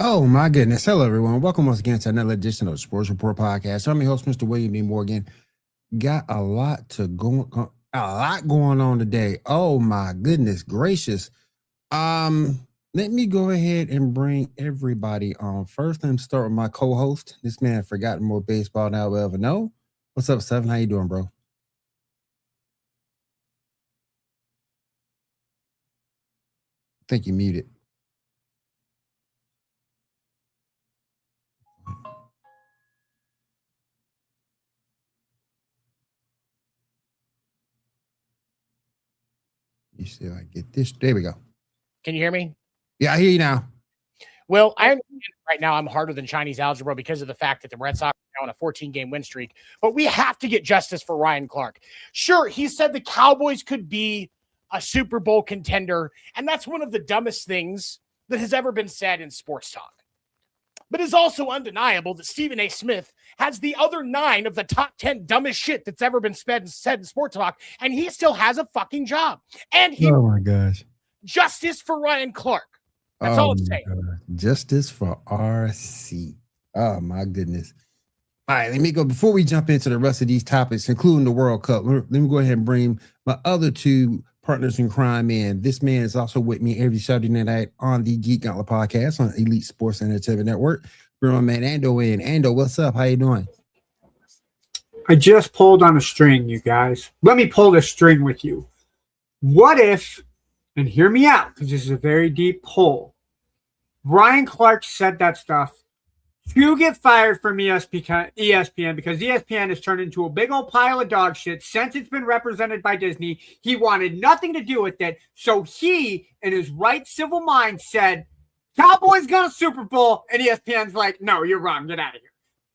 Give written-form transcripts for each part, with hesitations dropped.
Oh my goodness. Hello everyone. Welcome once again to another edition of the Sports Report Podcast. I'm your host, Mr. William D. Morgan. Got a lot going on today. Oh my goodness gracious. Let me go ahead and bring everybody on. First, let me start with my co-host. This man has forgotten more baseball than I will ever know. What's up, Seven? How you doing, bro? I think you muted. You see, I get this. There we go. Can you hear me? Yeah, I hear you now. Well, I understand right now I'm harder than Chinese algebra because of the fact that the Red Sox are now on a 14-game win streak. But we have to get justice for Ryan Clark. Sure, he said the Cowboys could be a Super Bowl contender, and that's one of the dumbest things that has ever been said in sports talk. But it's also undeniable that Stephen A. Smith has the other 9 of the top 10 dumbest shit that's ever been said in sports talk, and he still has a fucking job. And he, oh my gosh, justice for Ryan Clark. That's all I'm saying. God. Justice for RC. Oh my goodness. All right, let me go before we jump into the rest of these topics, including the World Cup. Let me go ahead and bring my other 2 partners in crime in. This man is also with me every Saturday night on the Geek Gauntlet podcast on Elite Sports Entertainment Network. Bring my man Ando in. Ando, what's up? How you doing? I just pulled on a string, you guys. Let me pull this string with you. What if, and hear me out, because this is a very deep pull, Ryan Clark said that stuff to get fired from ESPN because ESPN has turned into a big old pile of dog shit since it's been represented by Disney. He wanted nothing to do with it. So he, in his right civil mind, said, Cowboys got a Super Bowl. And ESPN's like, no, you're wrong. Get out of here.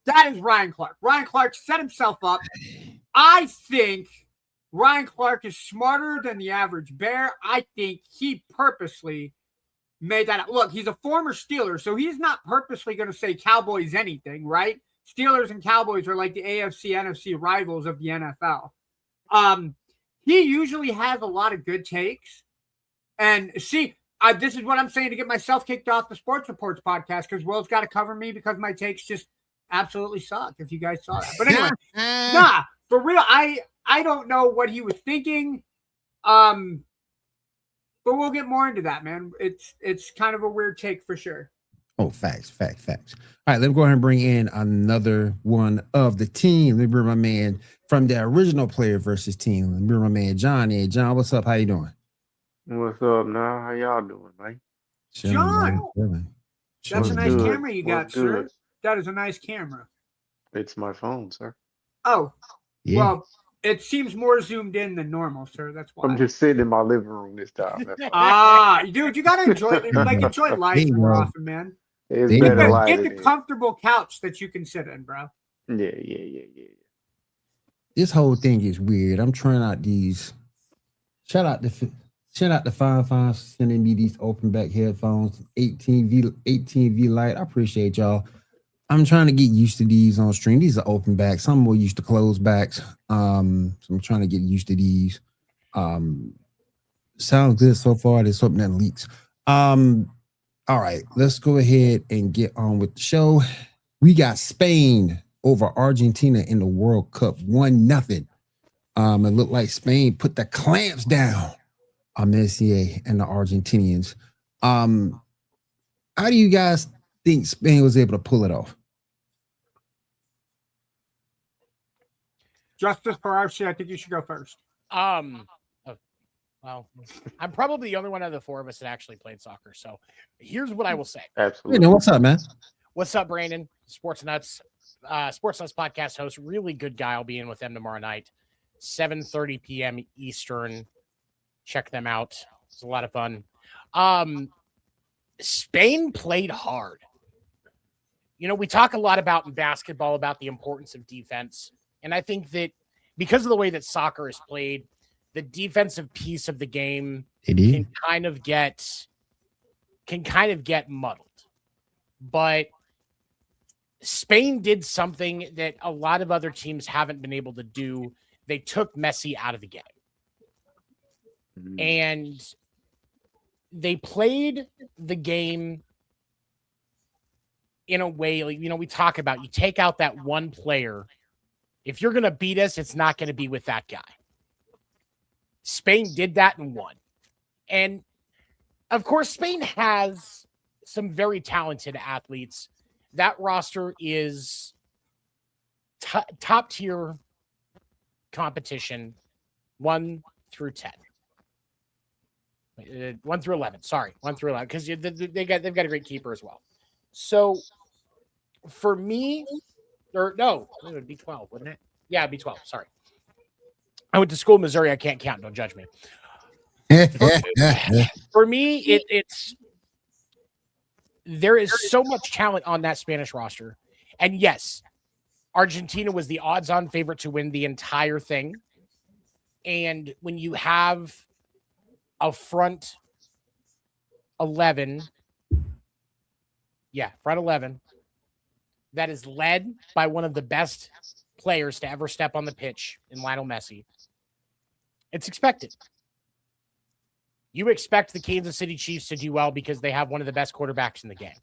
That is Ryan Clark. Ryan Clark set himself up. I think Ryan Clark is smarter than the average bear. I think he purposely made that up. Look, he's a former Steeler, so he's not purposely going to say Cowboys anything, right? Steelers and Cowboys are like the AFC, NFC rivals of the NFL. He usually has a lot of good takes. And see, this is what I'm saying to get myself kicked off the Sports Reports podcast because Will's got to cover me because my takes just absolutely suck, if you guys saw that. But anyway, for real, I don't know what he was thinking. But we'll get more into that, man. It's kind of a weird take for sure. Oh, facts. All right, let me go ahead and bring in another one of the team. Let me bring my man from the original Player versus Team. Let me bring my man John in. John, what's up? How you doing? What's up now? How y'all doing, man? John, that's a nice good? camera you got, What's sir. good? That is a nice camera. It's my phone, sir. Oh, Yeah. well, it seems more zoomed in than normal, sir. That's why. I'm just sitting in my living room this time. That's why. Dude, you gotta enjoy life more often, man. It's Get better the- lighting. Get the comfortable couch that you can sit in, bro. Yeah. This whole thing is weird. I'm trying out these. Shout out to Fine for sending me these open back headphones, 18V light. I appreciate y'all. I'm trying to get used to these on stream. These are open backs. Some more used to close backs. So I'm trying to get used to these. Sounds good so far. There's something that leaks. All right, let's go ahead and get on with the show. We got Spain over Argentina in the World Cup, 1-0. It looked like Spain put the clamps down on Messi and the Argentinians. How do you guys think Spain was able to pull it off? Justice for RC, I think you should go first. Well, I'm probably the only one out of the four of us that actually played soccer. So here's what I will say. Absolutely. What's up, man? What's up, Brandon? Sports Nuts podcast host. Really good guy. I'll be in with them tomorrow night, 7:30 p.m. Eastern. Check them out. It's a lot of fun. Spain played hard. We talk a lot about in basketball about the importance of defense. And I think that because of the way that soccer is played, the defensive piece of the game can kind of get muddled. But Spain did something that a lot of other teams haven't been able to do. They took Messi out of the game. And they played the game in a way, like, we talk about, you take out that one player. If you're going to beat us, it's not going to be with that guy. Spain did that and won. And of course, Spain has some very talented athletes. That roster is top tier competition, 1 through 10. 1 through 11. Sorry, 1 through 11, because they've got a great keeper as well. So for me, it would be 12, wouldn't it? Yeah, it'd be 12. Sorry. I went to school in Missouri. I can't count. Don't judge me. For me, it's there is so much talent on that Spanish roster. And yes, Argentina was the odds-on favorite to win the entire thing. And when you have a front 11, that is led by one of the best players to ever step on the pitch in Lionel Messi, it's expected. You expect the Kansas City Chiefs to do well because they have one of the best quarterbacks in the game.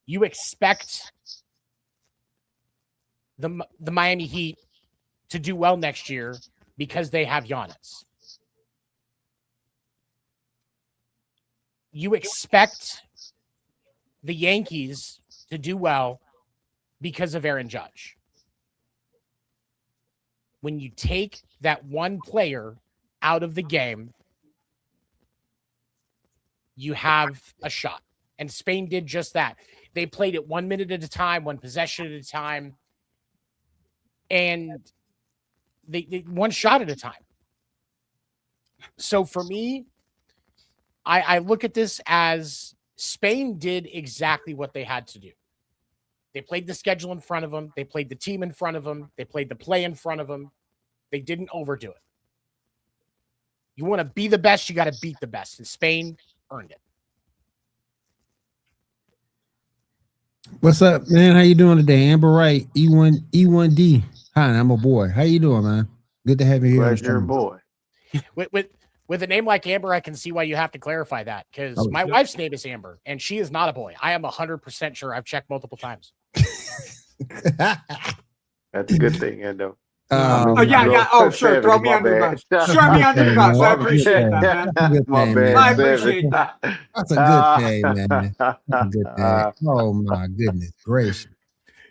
You expect the Miami Heat to do well next year because they have Giannis. You expect the Yankees to do well because of Aaron Judge. When you take that one player out of the game, you have a shot. And Spain did just that. They played it 1 minute at a time, one possession at a time, and they one shot at a time. So for me, I look at this as Spain did exactly what they had to do. They played the schedule in front of them. They played the team in front of them. They played the play in front of them. They didn't overdo it. You want to be the best, you got to beat the best. And Spain earned it. What's up, man? How you doing today? Amber Wright, E1D. Hi, I'm a boy. How you doing, man? Good to have you here. Glad you're a boy. With a name like Amber, I can see why you have to clarify that, because my wife's name is Amber, and she is not a boy. I am 100% sure. I've checked multiple times. That's a good thing, Endo. Yeah. Oh, sure. Throw me under the bus. Throw me under the bus. I appreciate that, man. My bad. I appreciate that. That's a good day, man. That's a good day. Oh my goodness gracious.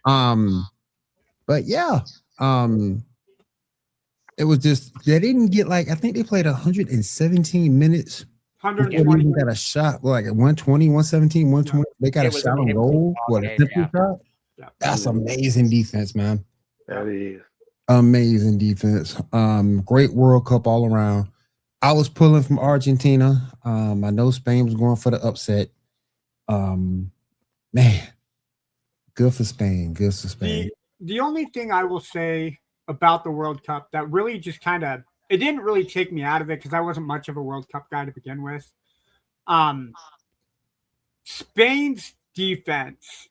But yeah, it was just they didn't get I think they played 117 minutes. 120. Got a shot like 120, 117, 120. They got a shot on goal. What a simple shot. Yeah. That's amazing defense, man. That is amazing defense. Great World Cup all around. I was pulling from Argentina. I know Spain was going for the upset. Man, good for Spain. Good for Spain. The only thing I will say about the World Cup that really just it didn't really take me out of it because I wasn't much of a World Cup guy to begin with. Spain's defense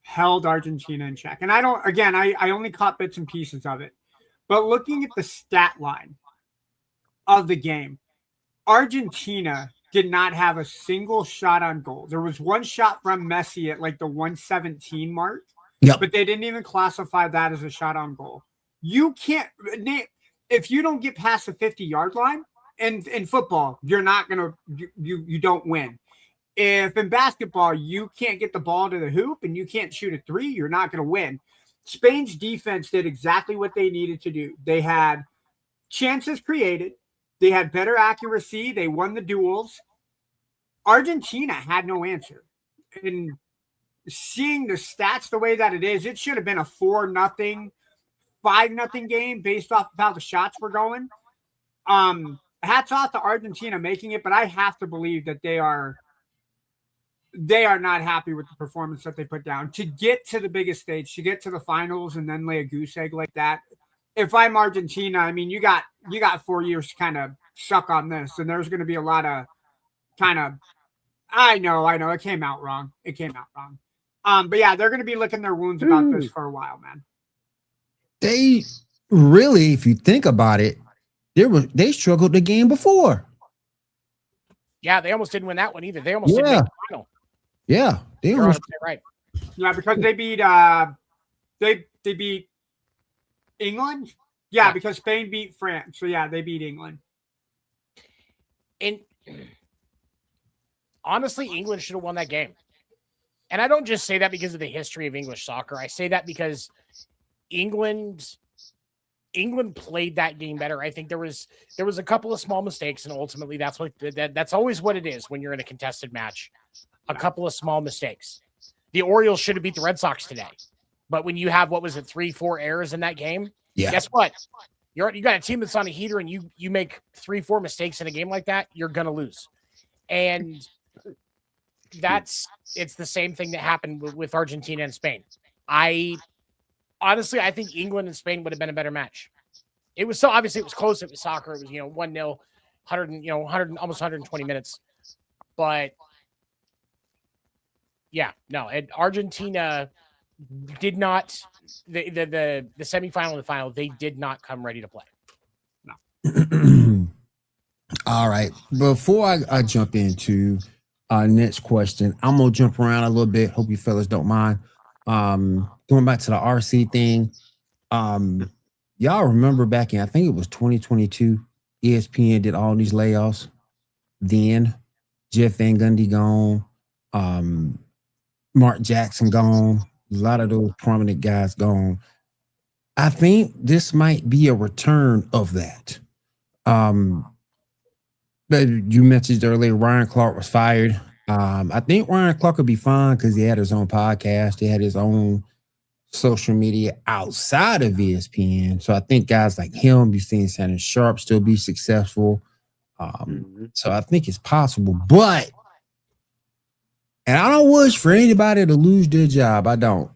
held Argentina in check. And I only caught bits and pieces of it. But looking at the stat line of the game, Argentina did not have a single shot on goal. There was one shot from Messi at the 117 mark, but they didn't even classify that as a shot on goal. You can't, if you don't get past the 50-yard line in football, you're not going to, you don't win. If in basketball, you can't get the ball to the hoop and you can't shoot a three, you're not going to win. Spain's defense did exactly what they needed to do. They had chances created. They had better accuracy. They won the duels. Argentina had no answer. And seeing the stats the way that it is, it should have been a 4-0, 5-0 game based off of how the shots were going. Hats off to Argentina making it, but I have to believe that they are not happy with the performance that they put down to get to the biggest stage, to get to the finals and then lay a goose egg like that. If I'm Argentina, I mean, you got 4 years to kind of suck on this, and there's going to be a lot of kind of, I know, it came out wrong. But yeah, they're going to be licking their wounds about this for a while, man. They really, if you think about it, they struggled the game before. Yeah, they almost didn't win that one either. They almost didn't make the final. Yeah, they You're almost right. Yeah, because they beat they beat England. Yeah, because Spain beat France. So yeah, they beat England. And honestly, England should have won that game. And I don't just say that because of the history of English soccer. I say that because England played that game better. I think there was a couple of small mistakes, and ultimately that's always what it is when you're in a contested match. A couple of small mistakes. The Orioles should have beat the Red Sox today. But when you have, 3-4 errors in that game, guess what? You got a team that's on a heater, and you make 3-4 mistakes in a game like that, you're gonna lose. And it's the same thing that happened with Argentina and Spain. Honestly, I think England and Spain would have been a better match. It was obviously it was close. It was soccer. It was 1-0, 100 almost 120 minutes. But yeah, no, Argentina did not the semifinal and the final. They did not come ready to play. No. All right. Before I jump into our next question, I'm gonna jump around a little bit. Hope you fellas don't mind. Going back to the RC thing. Y'all remember back in, I think it was 2022, ESPN did all these layoffs. Then Jeff Van Gundy gone, Mark Jackson gone, a lot of those prominent guys gone. I think this might be a return of that. You mentioned earlier Ryan Clark was fired. I think Ryan Clark would be fine because he had his own podcast. He had his own social media outside of ESPN. So I think guys like him, you've seen Shannon Sharp still be successful. So I think it's possible. But, and I don't wish for anybody to lose their job. I don't.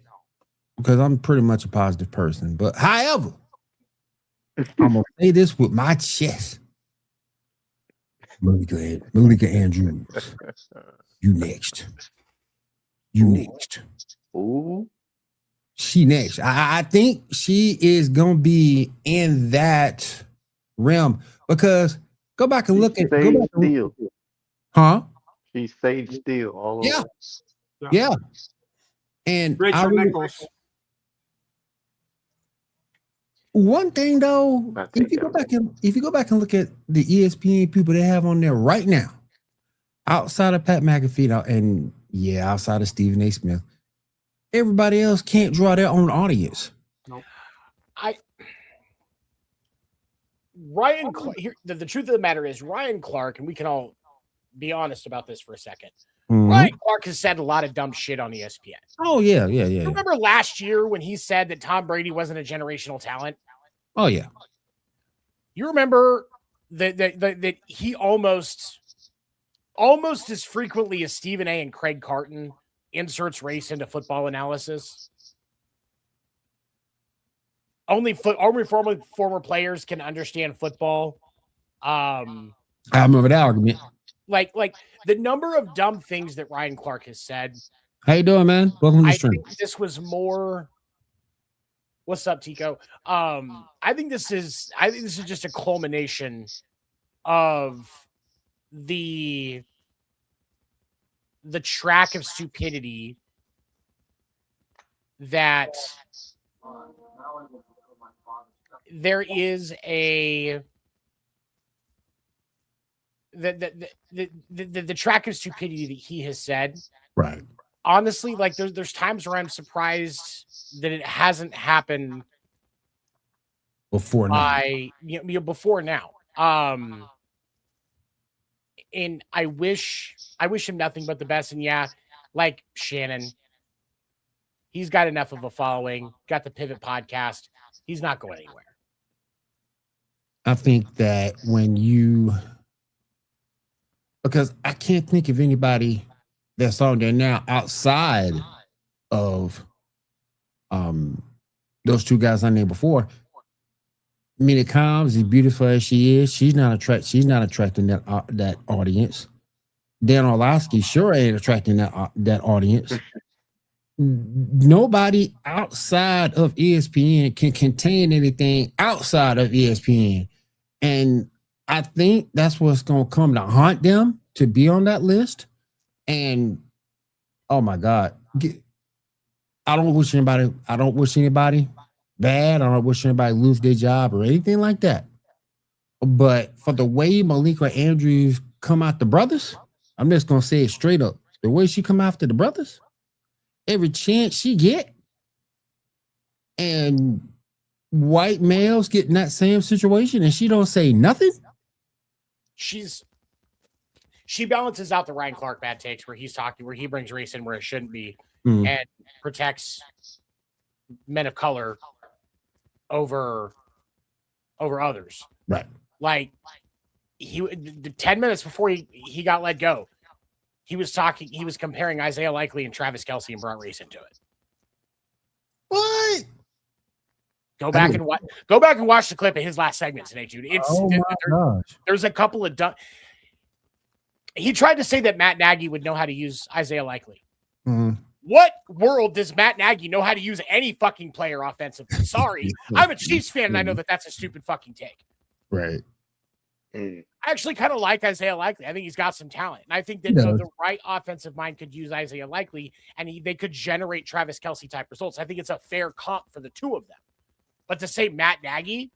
Because I'm pretty much a positive person. But however, I'm going to say this with my chest. Malika Andrews. You next. Ooh. She next. I think she is going to be in that realm because go back and look at Sage Steele. Huh? She's Sage Steele all over. Yeah. And Rachel Nichols. One thing though, if you go back and look at the ESPN people they have on there right now, outside of Pat McAfee and outside of Stephen A. Smith, everybody else can't draw their own audience. Nope. Ryan Clark, the truth of the matter is Ryan Clark, and we can all be honest about this for a second. Mm-hmm. Ryan Clark has said a lot of dumb shit on ESPN. Oh, yeah. Remember last year when he said that Tom Brady wasn't a generational talent? Oh, yeah. You remember that he almost as frequently as Stephen A. and Craig Carton inserts race into football analysis? Only former players can understand football. I remember that argument. Like the number of dumb things that Ryan Clark has said. How you doing, man? Welcome to the stream. Think this was more. What's up, Tico? I think this is just a culmination of the track of stupidity that there is the track of stupidity that he has said. Right. Honestly, like there's times where I'm surprised that it hasn't happened before now. before now. And I wish him nothing but the best. And yeah, like Shannon, he's got enough of a following, got the Pivot podcast. He's not going anywhere. I think that because I can't think of anybody that's on there now outside of those two guys I named before. Mina Combs, as beautiful as she is, she's not attracting that audience. Dan Orlovsky sure ain't attracting that audience. Nobody outside of ESPN can contain anything outside of ESPN. And I think that's what's going to come to haunt them to be on that list. And oh my God, I don't wish anybody bad. I don't wish anybody lose their job or anything like that. But for the way Malika Andrews come out the brothers, I'm just going to say it straight up. The way she come after the brothers, every chance she get, and white males get in that same situation and she don't say nothing. She balances out the Ryan Clark bad takes where he brings race in where it shouldn't be, and protects men of color over others. Right. Like 10 minutes before he got let go, he was comparing Isaiah Likely and Travis Kelce and brought race into it. What? Go back and watch the clip of his last segment today, dude. There's a couple of he tried to say that Matt Nagy would know how to use Isaiah Likely. Mm-hmm. What world does Matt Nagy know how to use any fucking player offensively? Sorry, I'm a Chiefs fan and I know that that's a stupid fucking take. Right. I actually kind of like Isaiah Likely. I think he's got some talent. And I think that the right offensive mind could use Isaiah Likely and they could generate Travis Kelce type results. I think it's a fair comp for the two of them. But to say Matt Nagy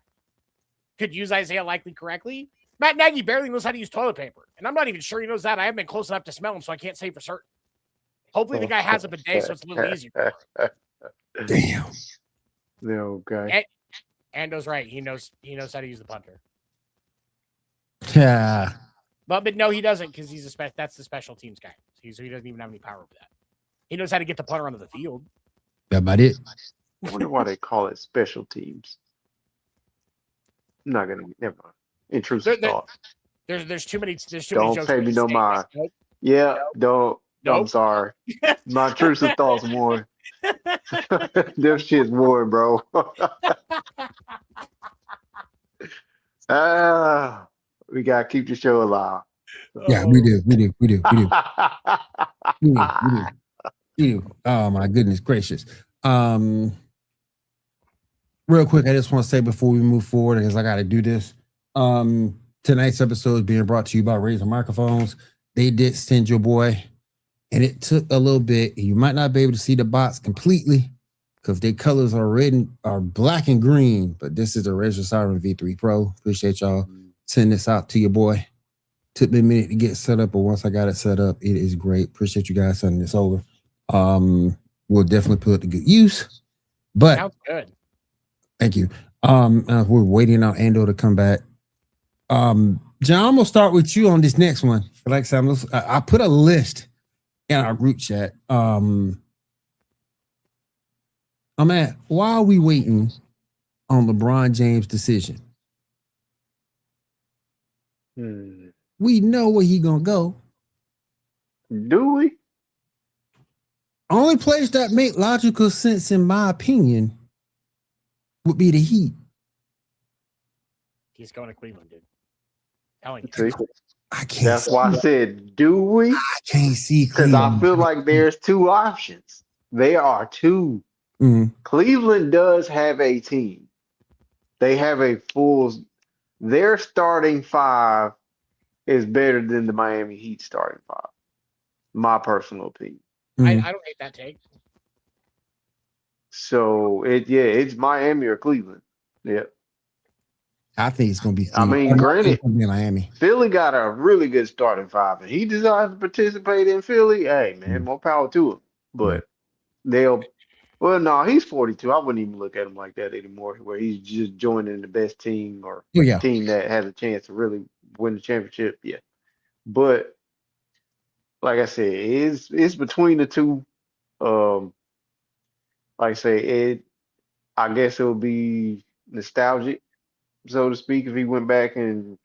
could use Isaiah Likely correctly, Matt Nagy barely knows how to use toilet paper. And I'm not even sure he knows that. I haven't been close enough to smell him, so I can't say for certain. Hopefully the guy has a bidet, so it's a little easier. Damn. No, guy. Ando's right. He knows how to use the punter. Yeah. But no, he doesn't because that's the special teams guy. So he doesn't even have any power over that. He knows how to get the punter onto the field. That about it. I wonder why they call it special teams. I'm not gonna. Never mind. Intrusive thoughts. There's too many. Don't pay me no mind. Nope. Yeah. Don't. Nope. I'm sorry. My intrusive thoughts, Warren. Them shit's Warren, bro. We gotta keep the show alive. Yeah, we do. Oh my goodness gracious. Real quick, I just want to say before we move forward, because I got to do this. Tonight's episode is being brought to you by Razer Microphones. They did send your boy, and it took a little bit. You might not be able to see the box completely because their colors are black and green. But this is the Razer Siren V3 Pro. Appreciate y'all sending this out to your boy. Took me a minute to get set up, but once I got it set up, it is great. Appreciate you guys sending this over. We'll definitely put it to good use. But sounds good. Thank you. We're waiting on Ando to come back. John, I'm gonna start with you on this next one. Like I put a list in our group chat. I'm at, why are we waiting on LeBron James' decision? We know where he gonna go. Do we? Only place that make logical sense, in my opinion, would be the Heat. He's going to Cleveland, dude. Telling you. See? I can't. That's why I said, do we? I can't see because I feel like there's two options. There are two. Mm-hmm. Cleveland does have a team. They have a full. Their starting five is better than the Miami Heat starting five. My personal opinion. Mm-hmm. I don't hate that take. So it's Miami or Cleveland. Yep. I think it's gonna be. I mean, granted, Miami. Philly got a really good starting five, and he decides to participate in Philly. Hey, man, more power to him. But he's 42. I wouldn't even look at him like that anymore, where he's just joining the best team or team that has a chance to really win the championship. Yeah. But like I said, it's between the two. Um, like I say, I guess it would be nostalgic, so to speak, if he went back and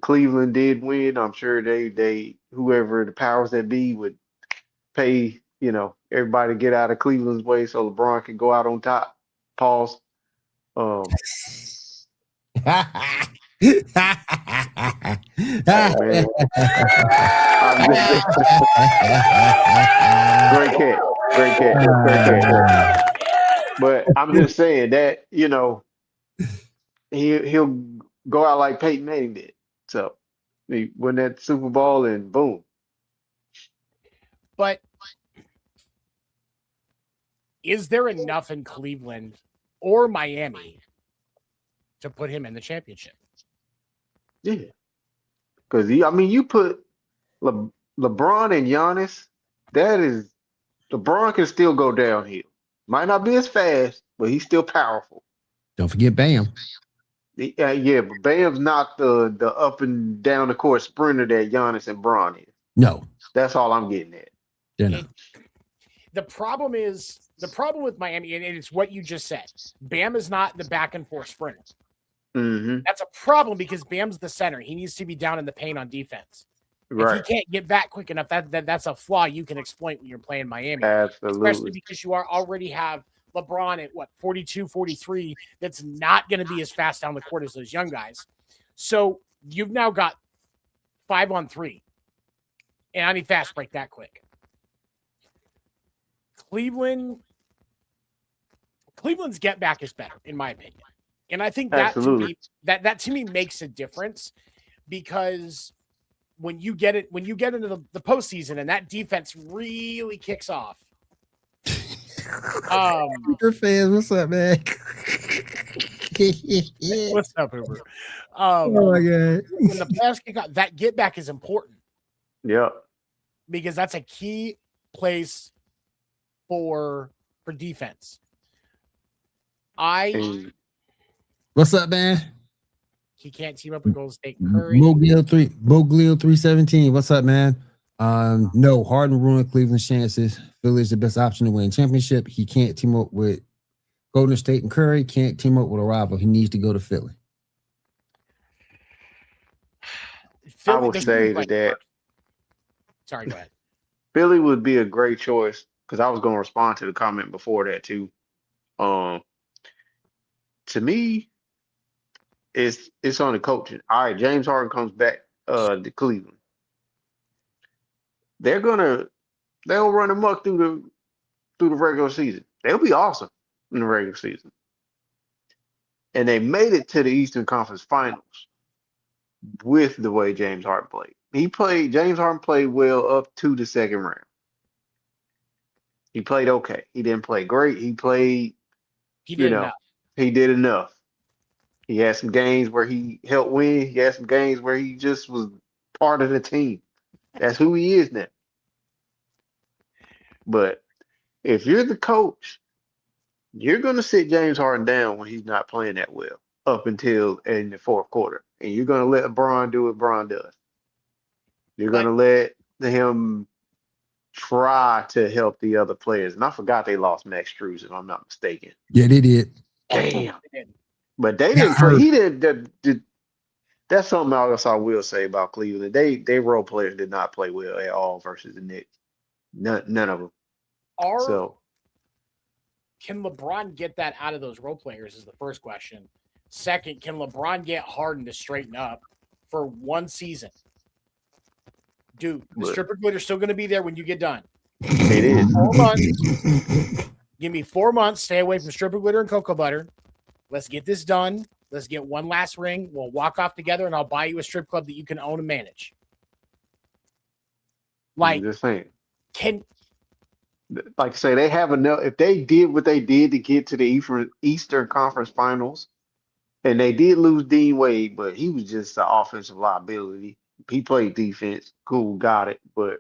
Cleveland did win. I'm sure they whoever the powers that be would pay, everybody to get out of Cleveland's way so LeBron can go out on top. Pause. Um, hey man, I'm just great cat, great cat, great cat. But I'm just saying that he'll go out like Peyton Manning did. So he win that Super Bowl and boom. But is there enough in Cleveland or Miami to put him in the championship? Yeah, because you put LeBron and Giannis. LeBron can still go downhill. Might not be as fast, but he's still powerful. Don't forget Bam. Yeah, but Bam's not the up and down the court sprinter that Giannis and Bron is. No, That's all I'm getting at. The problem with Miami, and it's what you just said. Bam is not the back and forth sprinter. Mm-hmm. That's a problem because Bam's the center. He needs to be down in the paint on defense. Right. If he can't get back quick enough, that's a flaw you can exploit when you're playing Miami. Absolutely. Especially because you already have LeBron at 42, 43, that's not going to be as fast down the court as those young guys. So you've now got 5-on-3. And I need fast break that quick. Cleveland's get back is better, in my opinion. And I think that to me makes a difference because when you get into the postseason and that defense really kicks off. Your fans, what's up, man? What's up, Uber? Oh my God. When the playoffs kick off, that get back is important. Yeah. Because that's a key place for defense. What's up, man? He can't team up with Golden State and Curry. Boglio 317. What's up, man? No, Harden ruined Cleveland's chances. Philly is the best option to win championship. He can't team up with Golden State and Curry. Can't team up with a rival. He needs to go to Philly. I will say that. Sorry, go ahead. Philly would be a great choice because I was going to respond to the comment before that too. To me, it's on the coaching. All right, James Harden comes back to Cleveland. They'll run amok through the regular season. They'll be awesome in the regular season. And they made it to the Eastern Conference Finals with the way James Harden played. James Harden played well up to the second round. He played okay. He didn't play great. He did enough. He did enough. He had some games where he helped win. He had some games where he just was part of the team. That's who he is now. But if you're the coach, you're going to sit James Harden down when he's not playing that well up until in the fourth quarter. And you're going to let Bron do what Bron does. You're going to let him try to help the other players. And I forgot they lost Max Strus, if I'm not mistaken. Yeah, they did. Damn. But they didn't play. He did. That's something else I will say about Cleveland. They role players did not play well at all versus the Knicks. None of them. Can LeBron get that out of those role players is the first question. Second, can LeBron get Harden to straighten up for one season? Dude, the stripper glitter's still going to be there when you get done. It is. 4 months. Give me 4 months. Stay away from stripper glitter and cocoa butter. Let's get this done. Let's get one last ring. We'll walk off together, and I'll buy you a strip club that you can own and manage. I'm just saying. Like I say, they have enough. If they did what they did to get to the Eastern Conference Finals, and they did lose Dean Wade, but he was just an offensive liability. He played defense. Cool, got it. But,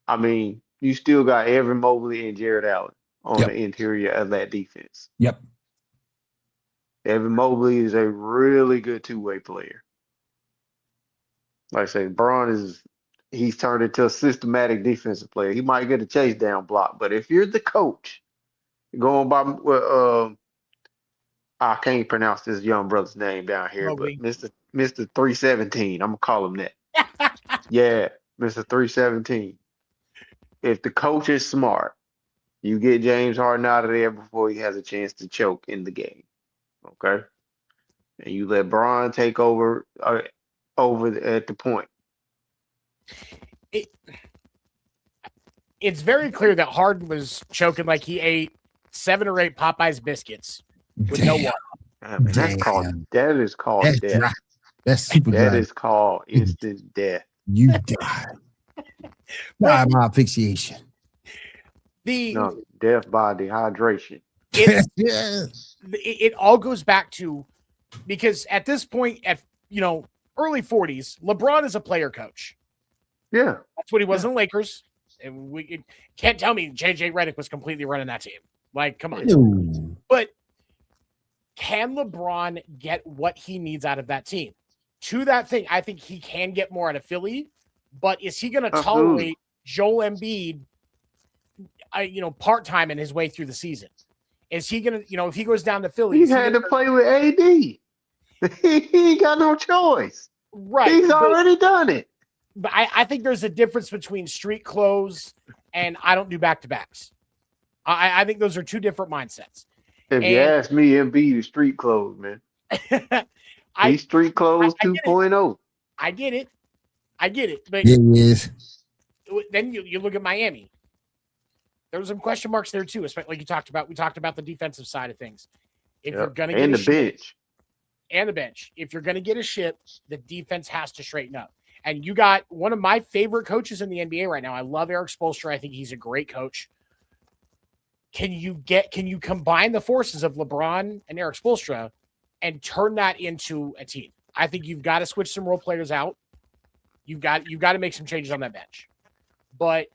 I mean, you still got Evan Mobley and Jared Allen on the interior of that defense. Yep. Evan Mobley is a really good two-way player. Like I say, he's turned into a systematic defensive player. He might get a chase down block, but if you're the coach, going by I can't pronounce this young brother's name down here, but Mobley. Mr. 317, I'm gonna call him that. Yeah, Mr. 317. If the coach is smart, you get James Harden out of there before he has a chance to choke in the game. Okay, and you let Bron take over at the point. It's very clear that Harden was choking like he ate 7 or 8 Popeyes biscuits with no water. I mean, that is called That's death. dry. That's super That dry. is called instant death. You die. Die by asphyxiation. No, death by dehydration. It all goes back to, because at this point, at early 40s, LeBron is a player coach. Yeah, That's what he was in the Lakers. And we can't tell me JJ Redick was completely running that team. Like, come on. No. But can LeBron get what he needs out of that team? To that thing, I think he can get more out of Philly, but is he going to tolerate Joel Embiid, part-time in his way through the season? Is he going to, if he goes down to Philly? He had to play with AD. He got no choice. Right. He's already done it. But I think there's a difference between street clothes and I don't do back-to-backs. I think those are two different mindsets. If you ask me, Embiid is street clothes, man. He's street clothes 2.0. I get it. But yes. Then you look at Miami. There was some question marks there too, especially like you talked about. We talked about the defensive side of things. If you're going to get the bench. And the bench. If you're going to get a ship, the defense has to straighten up. And you got one of my favorite coaches in the NBA right now. I love Eric Spoelstra. I think he's a great coach. Can you combine the forces of LeBron and Eric Spoelstra and turn that into a team? I think you've got to switch some role players out. You've got to make some changes on that bench. But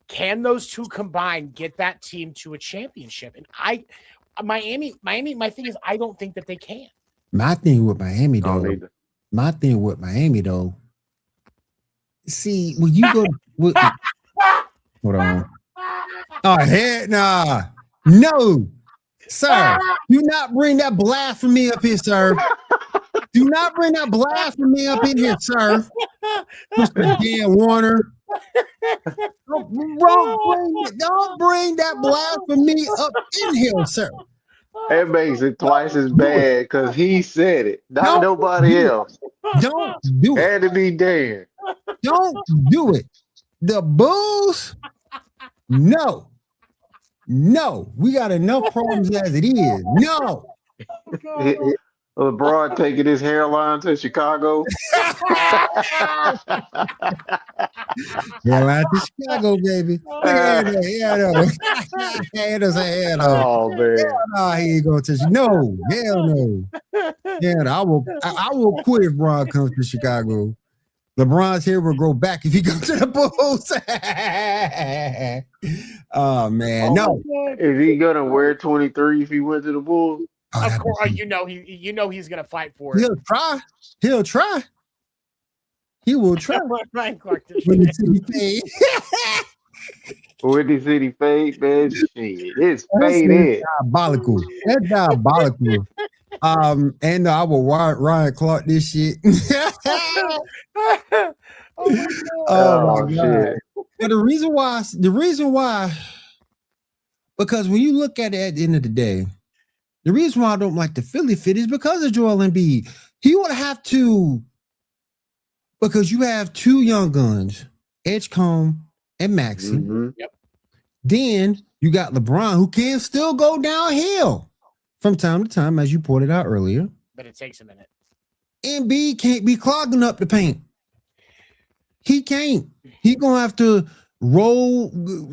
can those two combined get that team to a championship? And Miami, my thing is, I don't think that they can. My thing with Miami, though. See, when you go, hold on. Oh, heck nah. No, sir. Do not bring that blasphemy up here, sir. Do not bring that blasphemy up in here, sir. Mr. Dan Warner. Don't bring that blasphemy up in here, sir. That makes it twice as bad because he said it, not nobody else. Don't do it. Had to be Dan. Don't do it. The Bulls, no. We got enough problems as it is. No. LeBron taking his hairline to Chicago. Hairline to Chicago, baby. Look at that. Oh man. No, he ain't gonna touch you. No, hell no. Yeah, I will quit if Bron comes to Chicago. LeBron's hair will grow back if he goes to the Bulls. Oh man, no. Is he gonna wear 23 if he went to the Bulls? Of course, he's gonna fight for it. He'll try. He will try. Ryan Clark. When the city fade. When the city fade, man, shit, it's faded. Diabolical. That's diabolical. And I will Ryan Clark this shit. Oh my God. But the reason why, because when you look at it at the end of the day, the reason why I don't like the Philly fit is because of Joel Embiid. He would have to, because you have two young guns, Edgecombe and Maxey. Mm-hmm. Yep. Then you got LeBron, who can still go downhill from time to time, as you pointed out earlier. But it takes a minute. Embiid can't be clogging up the paint. He can't. He's gonna have to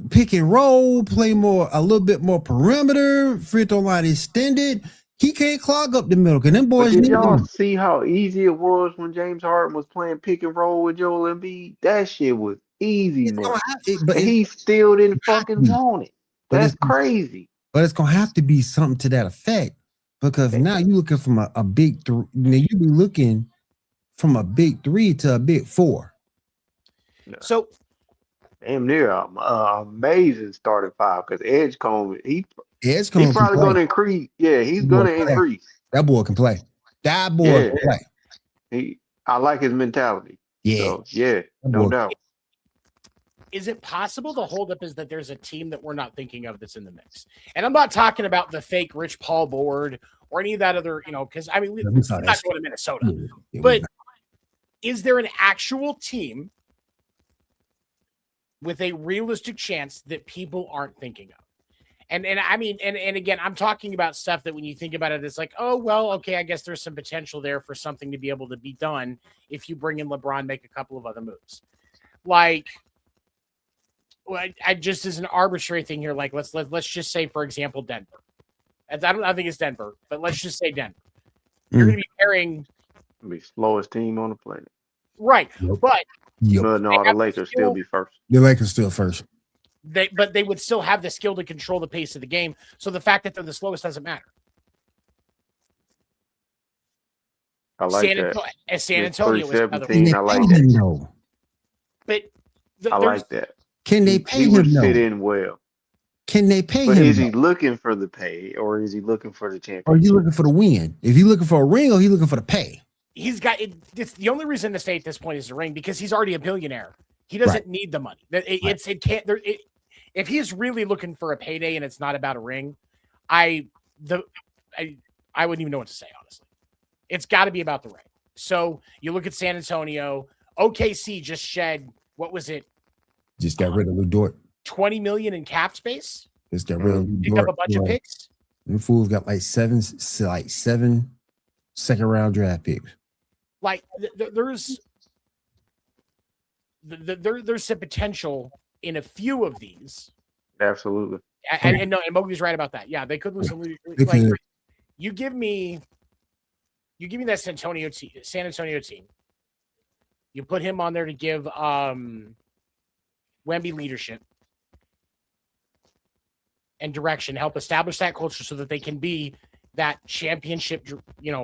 pick and roll, play a little bit more perimeter, free throw line extended. He can't clog up the middle. Cause them boys did y'all see how easy it was when James Harden was playing pick and roll with Joel Embiid? That shit was easy, man. But he still didn't fucking want it. That's crazy. But it's gonna have to be something to that effect. Because now you're looking from a big now you be looking from a big 3 to a big 4. So damn near amazing starting 5 because Edgecombe he Edgecombe can probably play. going to increase. Yeah, he's That boy going to can play. increase. That boy can play. That boy Yeah. can play. I like his mentality. Yeah. So yeah, That no boy- doubt. is it possible the holdup is that there's a team that we're not thinking of that's in the mix? And I'm not talking about the fake Rich Paul board or any of that other, because I mean, we we're saw not that going to Minnesota. Yeah, But is there an actual team with a realistic chance that people aren't thinking of? And I mean, and again, I'm talking about stuff that when you think about it, it's like, oh, well, okay, I guess there's some potential there for something to be able to be done if you bring in LeBron, make a couple of other moves. Like, well, I just as an arbitrary thing here, like let's just say, for example, Denver. I think it's Denver, but let's just say Denver. You're going to be pairing Be slowest team on the planet. right, Yep. but No, They the have Lakers skill. still be first. The Lakers still first. they would still have the skill to control the pace of the game. So the fact that they're the slowest doesn't matter. I like that. San It's Antonio is another 317. one. I like pay that. him though. But I like that. Can they He pay would him fit though? in well. Can they pay But him? is though? he looking for the pay or is he looking for the Or championship? is he looking for the win? If he's looking for a ring, or he looking for the pay? he's got it. It's the only reason to stay at this point is the ring because he's already a billionaire. He doesn't need the money. It can't. If he's really looking for a payday and it's not about a ring, I wouldn't even know what to say, honestly. It's got to be about the ring. So you look at San Antonio, OKC just shed, what was it? Just got rid of Lou Dort. 20 million in cap space. Just got rid of Lou Picked Dort. up a bunch of picks. Them fools got like seven second round draft picks. Like there's some potential in a few of these. Absolutely. And no, and Mowgli's right about that. Yeah, they could lose some. They Like, could. you give me that San Antonio team. You put him on there to give Wemby leadership and direction, help establish that culture so that they can be that championship,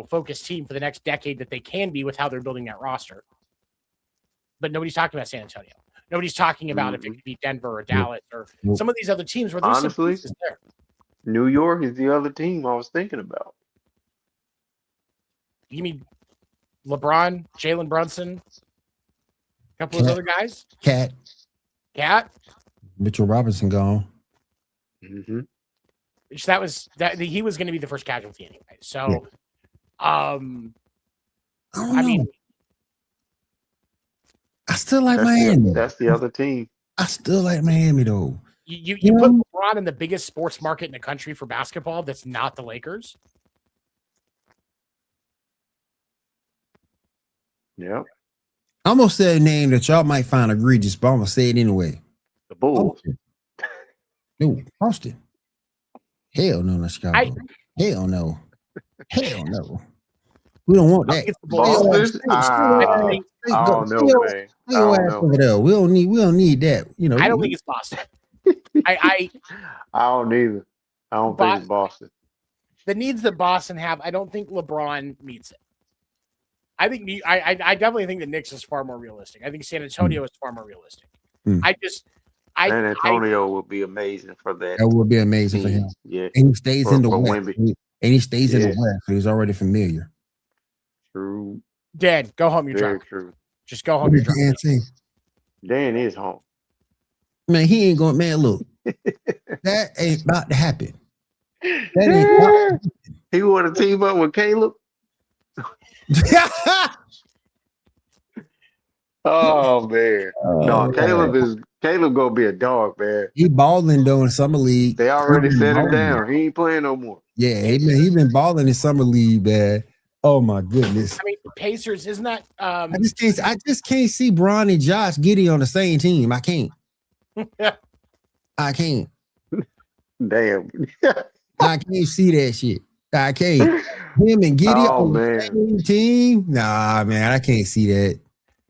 focused team for the next decade that they can be with how they're building that roster. But nobody's talking about San Antonio. Nobody's talking about if it could be Denver or Dallas or some of these other teams where there's Honestly, some pieces there. New York is the other team I was thinking about. You mean LeBron, Jalen Brunson, a couple of those other guys? Cat, Mitchell Robinson gone. Mm-hmm. Which he was going to be the first casualty anyway. So, I don't I know. mean, I still like Miami. That's the other team. I still like Miami though. you Yeah. put LeBron in the biggest sports market in the country for basketball that's not the Lakers. Yep. I'm gonna say a name that y'all might find egregious, but I'm gonna say it anyway. The Bulls. Austin. No, Austin. Hell no, not Chicago. Hell no. Hell no. We don't want I that. think it's the Bulls. Boston? I I don't know, man. I Go don't ass know. over there. We don't need that. I don't think it's Boston. I I don't either. I don't think it's Boston. the needs that Boston have, I don't think LeBron meets it. I think I definitely think the Knicks is far more realistic. I think San Antonio is far more realistic. Mm. San Antonio would be amazing for that. That would be amazing for team. him. Yeah, And he stays For- in the for West. Wemby. And he stays in the Yeah. West, so he's already familiar. true. Dan, go home. You're Very drunk. true. Just go What home. You're did drunk. Dan say? Dan is home. Man, he ain't going, man, look. That ain't about to happen. That ain't He want to team up with Caleb. Oh man, no, Caleb gonna be a dog, man. He balling though in summer league. They already set him Balling. down. He ain't playing no more. Yeah, he been balling in summer league, man. Oh my goodness. I mean, Pacers, isn't that? I just can't see Bron and Josh Giddey on the same team. I can't. I can't. Damn. I can't see that shit. I can't. Him and Giddey Oh, on the man. same team. Nah, man, I can't see that.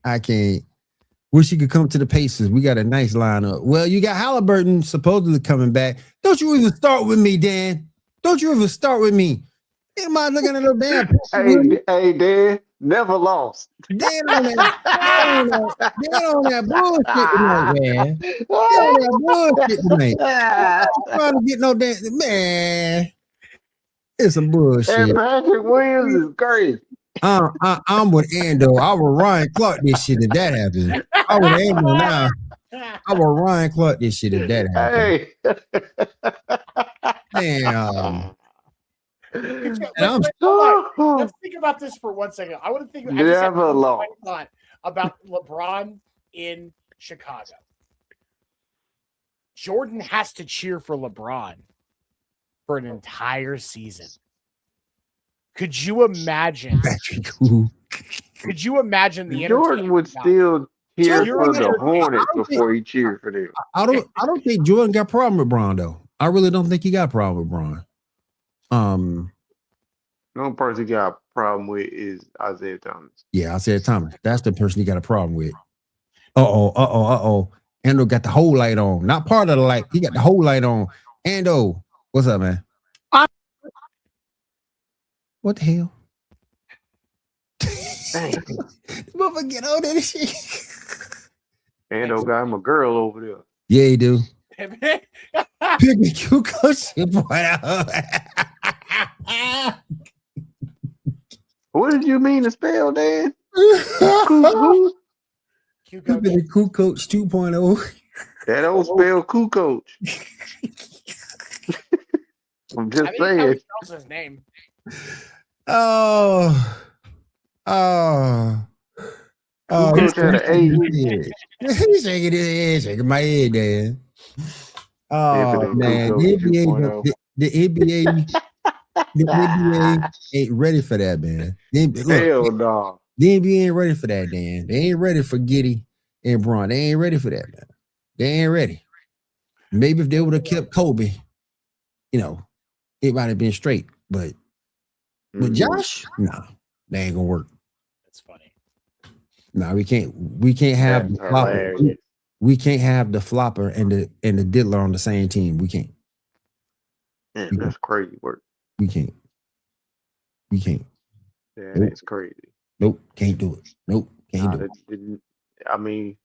I can't. Wish he could come to the Pacers. We got a nice lineup. Well, you got Halliburton supposedly coming back. Don't you even start with me, Dan. Don't you even start with me. Am I looking at a damn? Hey, Dan. Never lost. They on that bullshit tonight, man. They on that bullshit tonight. Trying to get no damn man. It's some And bullshit. Patrick Williams is crazy. I'm with Ando. I will Ryan Clark this shit if that happens. I would Ando now. I will Ryan Clark this shit if that happens. Hey. Damn. Let's think about this for 1 second. I want to think. I just had Never one lost. thought about LeBron in Chicago. Jordan has to cheer for LeBron for an entire season. Could you imagine? Could you imagine the Jordan would still cheer for the Hornets before he cheered for them. I don't think Jordan got a problem with Bron though. I really don't think he got a problem with Bron. The only person he got a problem with is Isaiah Thomas. Yeah, Isaiah Thomas. That's the person he got a problem with. Ando got the whole light on. Not part of the light. He got the whole light on. Ando, what's up, man? What the hell? Motherfucker, get on that shit. Ando got him a girl over there. Yeah, he do. Pick coach What did you mean to spell, Dan? Cool coach 2.0. That old spell cool coach. I'm just saying. That's his name. Oh, Coach had an A. He's shaking his head, shaking my head, Dan. Oh man, the NBA ain't ready for that, man. Hell no. The NBA ain't ready for that, Dan. They ain't ready for Giddey and Bron. They ain't ready for that, man. They ain't ready. Maybe if they would have kept Kobe, it might have been straight. But with Josh, no, they ain't gonna work. That's funny. No, we can't have the flopper. We can't have the flopper and the diddler on the same team. We can't. Man, that's crazy work. We can't. Yeah, that's crazy. Nope, can't do it. Nope, can't do it. I mean,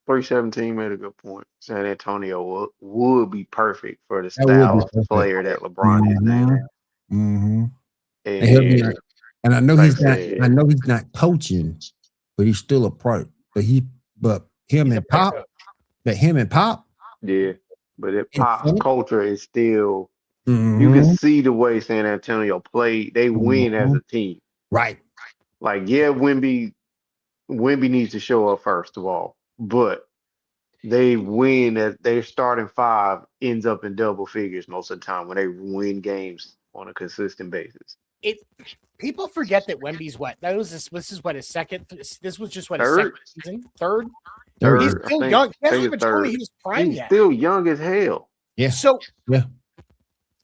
317 made a good point. San Antonio would be perfect for the style of player that LeBron is now. Mm-hmm. And I know he's not. I know he's not coaching, but he's still a part. But him and Pop. Yeah, but if Pop's culture is still. You can see the way San Antonio played. They win as a team. Right. Like, yeah, Wemby needs to show up first of all, but they win as their starting five ends up in double figures most of the time when they win games on a consistent basis. People forget that Wemby's what? This is what his second. This was just what his second season. Third. He's still young. He hasn't even told me he was prime yet. Still young as hell. Yeah. So yeah.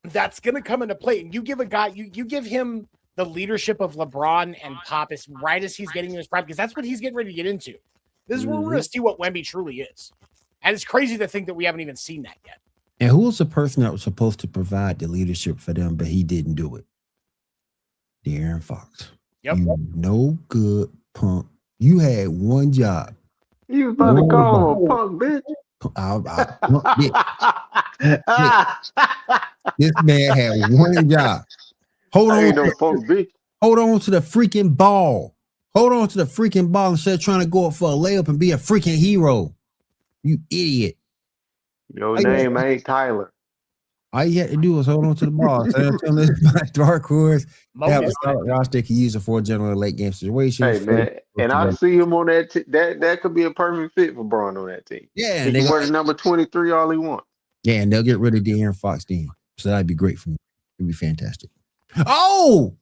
That's going to come into play. And you give a guy, you give him the leadership of LeBron and Pop as right as he's getting in his prime, because that's what he's getting ready to get into. This is where we're going to see what Wemby truly is. And it's crazy to think that we haven't even seen that yet. And who was the person that was supposed to provide the leadership for them, but he didn't do it? De'Aaron Fox. Yep. You no good punk. You had one job. You was about to call him a punk bitch. This man had one job. Hold on to the freaking ball. Hold on to the freaking ball instead of trying to go up for a layup and be a freaking hero. You idiot. Your name ain't Tyler. All you had to do was hold on to the ball. Dark horse. Have a solid roster can use it for a general late game situation. Hey man, and I see him on that. That could be a perfect fit for Bron on that team. Yeah, he can wear the number 23 all he wants. Yeah, and they'll get rid of De'Aaron Fox then. So that'd be great for me. It'd be fantastic. Oh,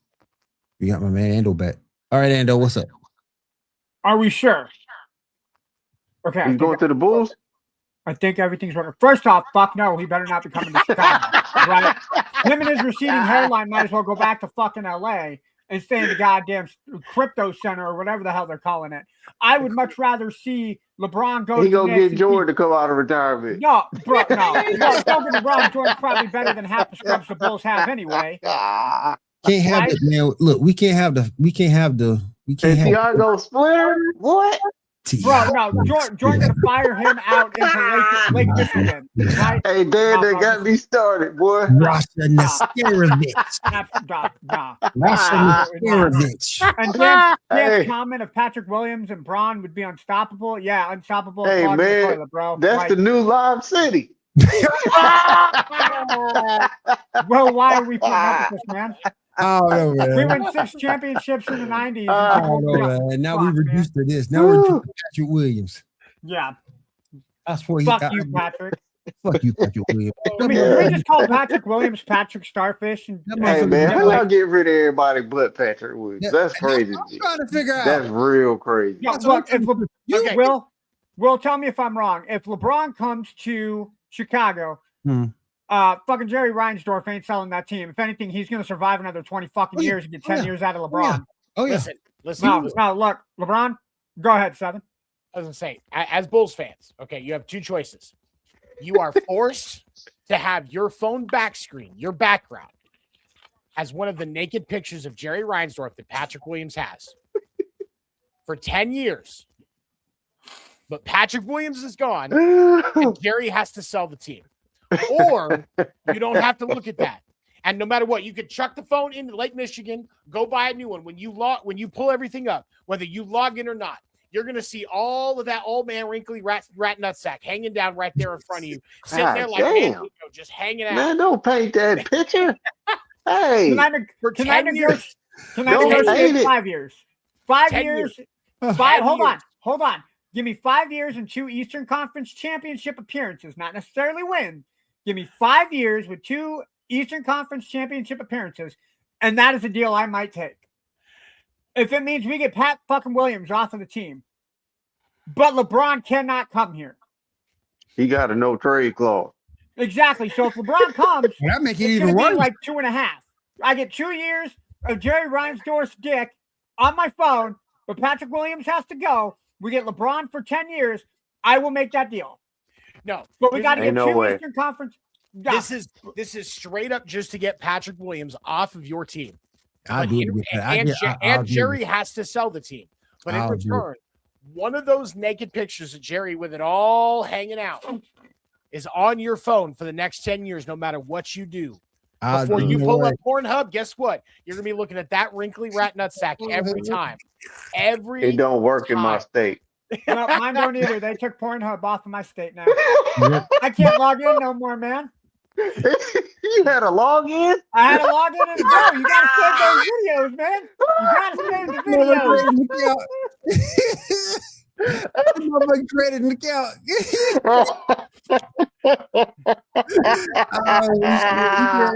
we got my man Ando back. All right, Ando, what's up? Are we sure? Okay, he's going to the Bulls. I think everything's working. First off, fuck no, he better not be coming to Chicago. Right? Him and his receding hairline might as well go back to fucking LA and stay in the goddamn crypto center or whatever the hell they're calling it. I would much rather see LeBron go. He gonna get Jordan to come out of retirement. No, bro, no. Don't get me wrong. Jordan's probably better than half the scrubs the Bulls have anyway. Can't have it, man. Look, we can't have the We can't have Santiago Splitter? What? Bro, no, Jordan gonna fire him out into Lake Michigan, right? Hey, Dan, they got me started, boy. Rasha Nesterovic. Nah. Rasha Nesterovic. And Dan's Hey. comment of Patrick Williams and Braun would be unstoppable. Yeah, unstoppable. Hey, Clogging the man, toilet, bro. that's the new Live City. Well, why are we putting up with this, man? I don't know, man. We win 6 championships in the 90s. I don't know, man. Now we Fuck, reduced to this. Now we're reduced to Patrick Williams. Yeah. I swear. Fuck you, Patrick. Fuck you, Patrick Williams. Can we just call Patrick Williams Patrick Starfish? And, Hey, man, how y'all get rid of everybody but Patrick Williams? Yeah, That's crazy. I'm trying to figure out. That's real crazy. Yeah, look, if Okay. Will, tell me if I'm wrong. If LeBron comes to Chicago, fucking Jerry Reinsdorf ain't selling that team. If anything, he's going to survive another 20 fucking years and get 10 years out of LeBron. Oh, yeah. Listen. No, look, LeBron, go ahead, 7. I was gonna say, as Bulls fans, okay, you have 2 choices. You are forced to have your phone back screen, your background, as one of the naked pictures of Jerry Reinsdorf that Patrick Williams has for 10 years. But Patrick Williams is gone, and Jerry has to sell the team. Or you don't have to look at that. And no matter what, you could chuck the phone into Lake Michigan, go buy a new one. When you pull everything up, whether you log in or not, you're going to see all of that old man wrinkly rat nutsack hanging down right there in front of you, sitting there like man, just hanging out. Man, don't paint that picture. Hey, Can I negotiate 5 years? 5 years. Hold on. Give me 5 years and 2 Eastern Conference championship appearances, not necessarily win. Give me 5 years with 2 Eastern Conference championship appearances, and that is a deal I might take. If it means we get Pat fucking Williams off of the team, but LeBron cannot come here. he got a no trade clause. Exactly. So if LeBron comes, that make it it's even gonna be worse. like 2.5. I get 2 years of Jerry Reinsdorf's dick on my phone, but Patrick Williams has to go. We get LeBron for 10 years. I will make that deal. No, but we got to get no 2 way. Eastern Conference. This is straight up just to get Patrick Williams off of your team. Jerry has to sell the team. But in return, one of those naked pictures of Jerry with it all hanging out is on your phone for the next 10 years, no matter what you do. Before you pull up Pornhub, guess what? You're going to be looking at that wrinkly rat nutsack every time. It don't work in my state. No, mine don't either. They took Pornhub off of my state now. I can't log in no more, man. You had a login? I had to log in and go. You got to save those videos, man. You got to save the videos. I'm created an account.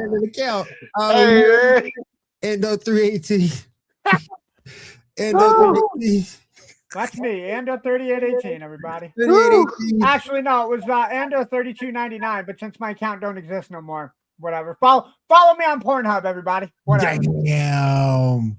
An account. Endo 318. Endo 318. That's me, Ando 3818, everybody. 3818. Actually, no, it was Ando 3299, but since my account don't exist no more, whatever. Follow me on Pornhub, everybody. Whatever. Damn.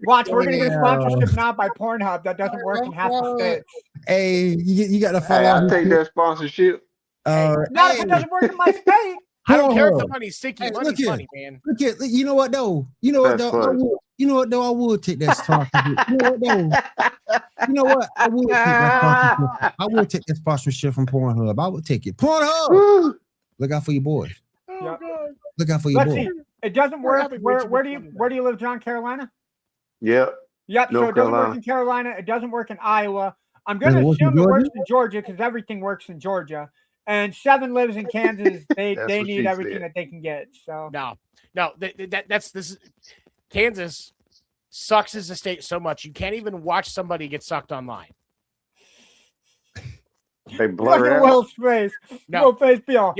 Watch, we're gonna get a sponsorship now by Pornhub that doesn't work in half the states. Hey, you got to follow. Hey, I'll take that sponsorship. Not if it doesn't work in my state. I don't care if the money's sticky. Money's money, man. Look at, you know what though? I would take that sponsorship. You know what? I would take that sponsorship. I would take that sponsorship from Pornhub. I would take it. Pornhub. Look out for your boys. Yep. Look out for your boys. See, it doesn't work. Where do you live, John? Carolina? Yep. So it doesn't work in Carolina. It doesn't work in Iowa. I'm going to assume it works in Georgia because everything works in Georgia. And 7 lives in Kansas. They need everything that they can get. So that's Kansas sucks as a state so much you can't even watch somebody get sucked online. They blur it out. Will's face. No face Bill.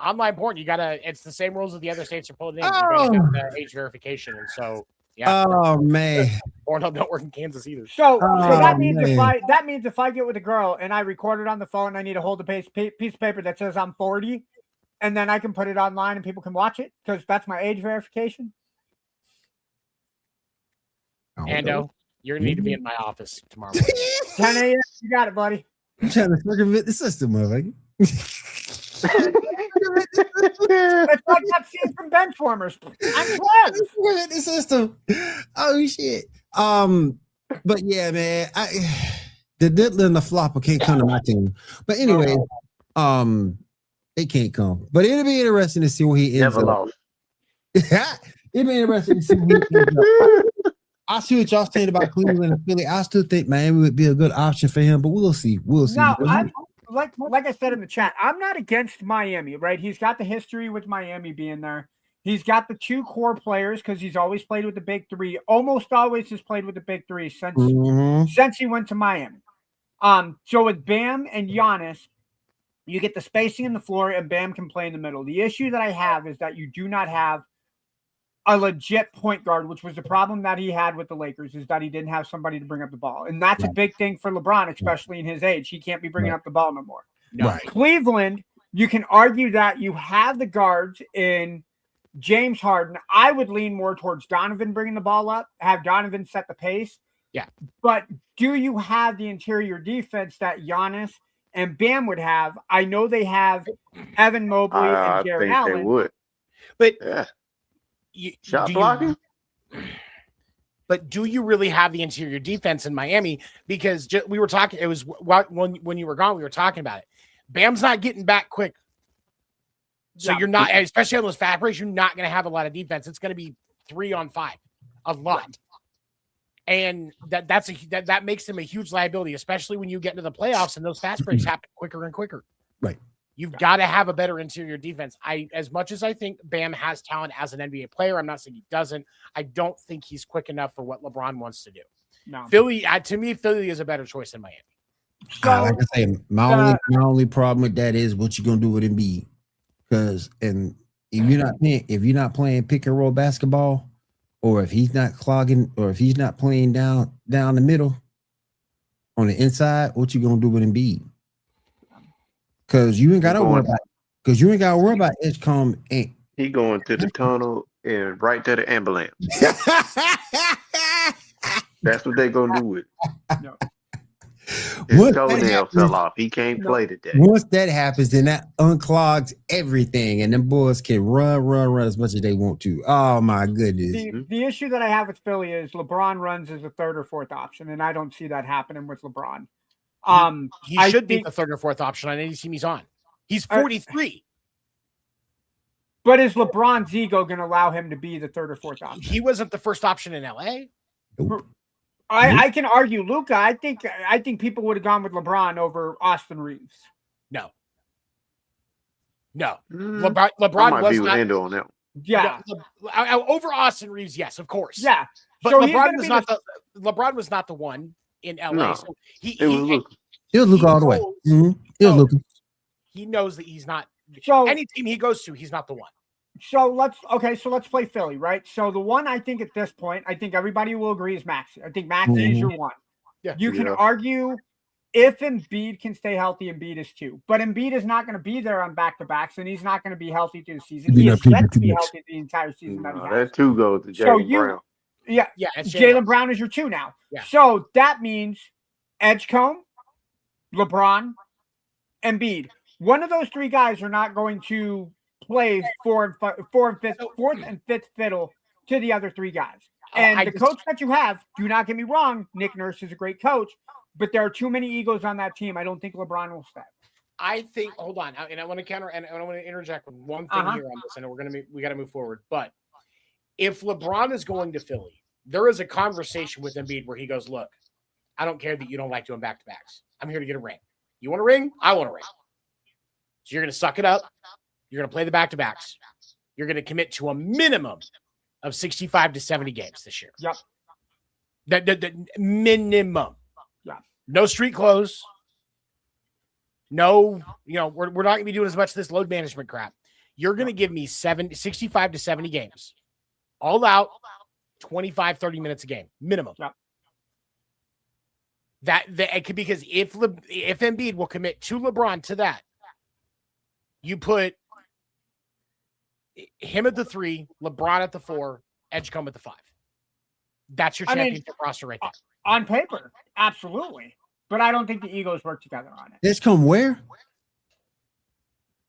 Online porn. It's the same rules that the other states are pulling in. You're gonna have age verification, and so. Yeah. Oh man. Pornhub don't work in Kansas either. So that means if I get with a girl and I record it on the phone, I need to hold a piece of paper that says I'm 40, and then I can put it online and people can watch it because that's my age verification. Ando, you're gonna need to be in my office tomorrow. 10 a.m. You got it, buddy. I'm trying to circumvent the system, motherfucker. It's like that scene from Benchwarmers. I'm close. We're in the system. Oh shit. But yeah, man, the Diddler and the Flopper can't come to my team. But anyway, it can't come. But it'll be interesting to see where he ends Never up. lost. It'll be interesting to see where he ends up. I see what y'all saying about Cleveland and Philly. I still think Miami would be a good option for him, but we'll see. We'll see. No, I'm like I said in the chat, I'm not against Miami, right? He's got the history with Miami being there. He's got the two core players because he's always played with the big three. Almost always has played with the big three since he went to Miami. So with Bam and Giannis, you get the spacing in the floor, and Bam can play in the middle. The issue that I have is that you do not have a legit point guard, which was the problem that he had with the Lakers, is that he didn't have somebody to bring up the ball. And that's a big thing for LeBron, especially in his age. He can't be bringing up the ball no more. Right. Cleveland, you can argue that you have the guards in James Harden. I would lean more towards Donovan bringing the ball up, have Donovan set the pace. Yeah. But do you have the interior defense that Giannis and Bam would have? I know they have Evan Mobley and Jared Allen. They would. But yeah. Shot blocking? But do you really have the interior defense in Miami? Because we were talking, it was when you were gone, we were talking about it. Bam's not getting back quick. So you're not, especially on those fast breaks, you're not going to have a lot of defense. It's going to be 3-on-5, a lot. And that makes him a huge liability, especially when you get into the playoffs and those fast breaks happen quicker and quicker. Right. You've got to have a better interior defense. As much as I think Bam has talent as an NBA player, I'm not saying he doesn't. I don't think he's quick enough for what LeBron wants to do. No. Philly, to me, Philly is a better choice than Miami. So, like I say, my only problem with that is what you're gonna do with Embiid. Because if you're not playing pick and roll basketball, or if he's not clogging, or if he's not playing down the middle on the inside, what you gonna do with Embiid? Because you ain't got to worry about Edgecombe. He going to the tunnel and right to the ambulance. That's what they're gonna do with it. No. His toenail fell off. He can't play today. Once that happens, then that unclogs everything, and them boys can run as much as they want to. Oh my goodness! The issue that I have with Philly is LeBron runs as a third or fourth option, and I don't see that happening with LeBron. He should be the third or fourth option on any team he's on. He's 43. But is LeBron's ego going to allow him to be the third or fourth option? He wasn't the first option in LA. Nope. I can argue Luka. I think people would have gone with LeBron over Austin Reeves. No. LeBron was not on that. Yeah. Over Austin Reeves, yes, of course. Yeah. But so LeBron was not the one in LA. No, so it was Luka all the way. It was Luka. He knows that he's not. So any team he goes to, he's not the one. So let's play Philly, right? So the one I think at this point, I think everybody will agree is Maxey. I think Maxey is your one. Yeah. You can argue if Embiid can stay healthy, Embiid is two. But Embiid is not going to be there on back-to-backs, and he's not going to be healthy through the season. He is set to be healthy the entire season that he has. That two goes to Jaylen Brown. Yeah, Jaylen Brown is your two now. Yeah. So that means Edgecombe, LeBron, Embiid. One of those three guys are not going to play fourth and fifth fiddle to the other three guys. And the coach that you have, do not get me wrong, Nick Nurse is a great coach, but there are too many egos on that team. I don't think LeBron will stay. I think, hold on, and I want to counter, and I want to interject with one thing here on this, and we got to move forward. But if LeBron is going to Philly, there is a conversation with Embiid where he goes, look, I don't care that you don't like doing back-to-backs. I'm here to get a ring. You want a ring? I want a ring. So you're going to suck it up. You're going to play the back-to-backs. You're going to commit to a minimum of 65 to 70 games this year. Yep. The minimum. Yeah. No street clothes. No, we're not going to be doing as much of this load management crap. You're going to give me 65 to 70 games. All out, 25, 30 minutes a game. Minimum. Yep. Because if Embiid will commit to LeBron to that, you put him at the 3, LeBron at the 4, Edgecombe at the 5. That's your championship roster right there. On paper, absolutely. But I don't think the egos work together on it. Edgecombe where?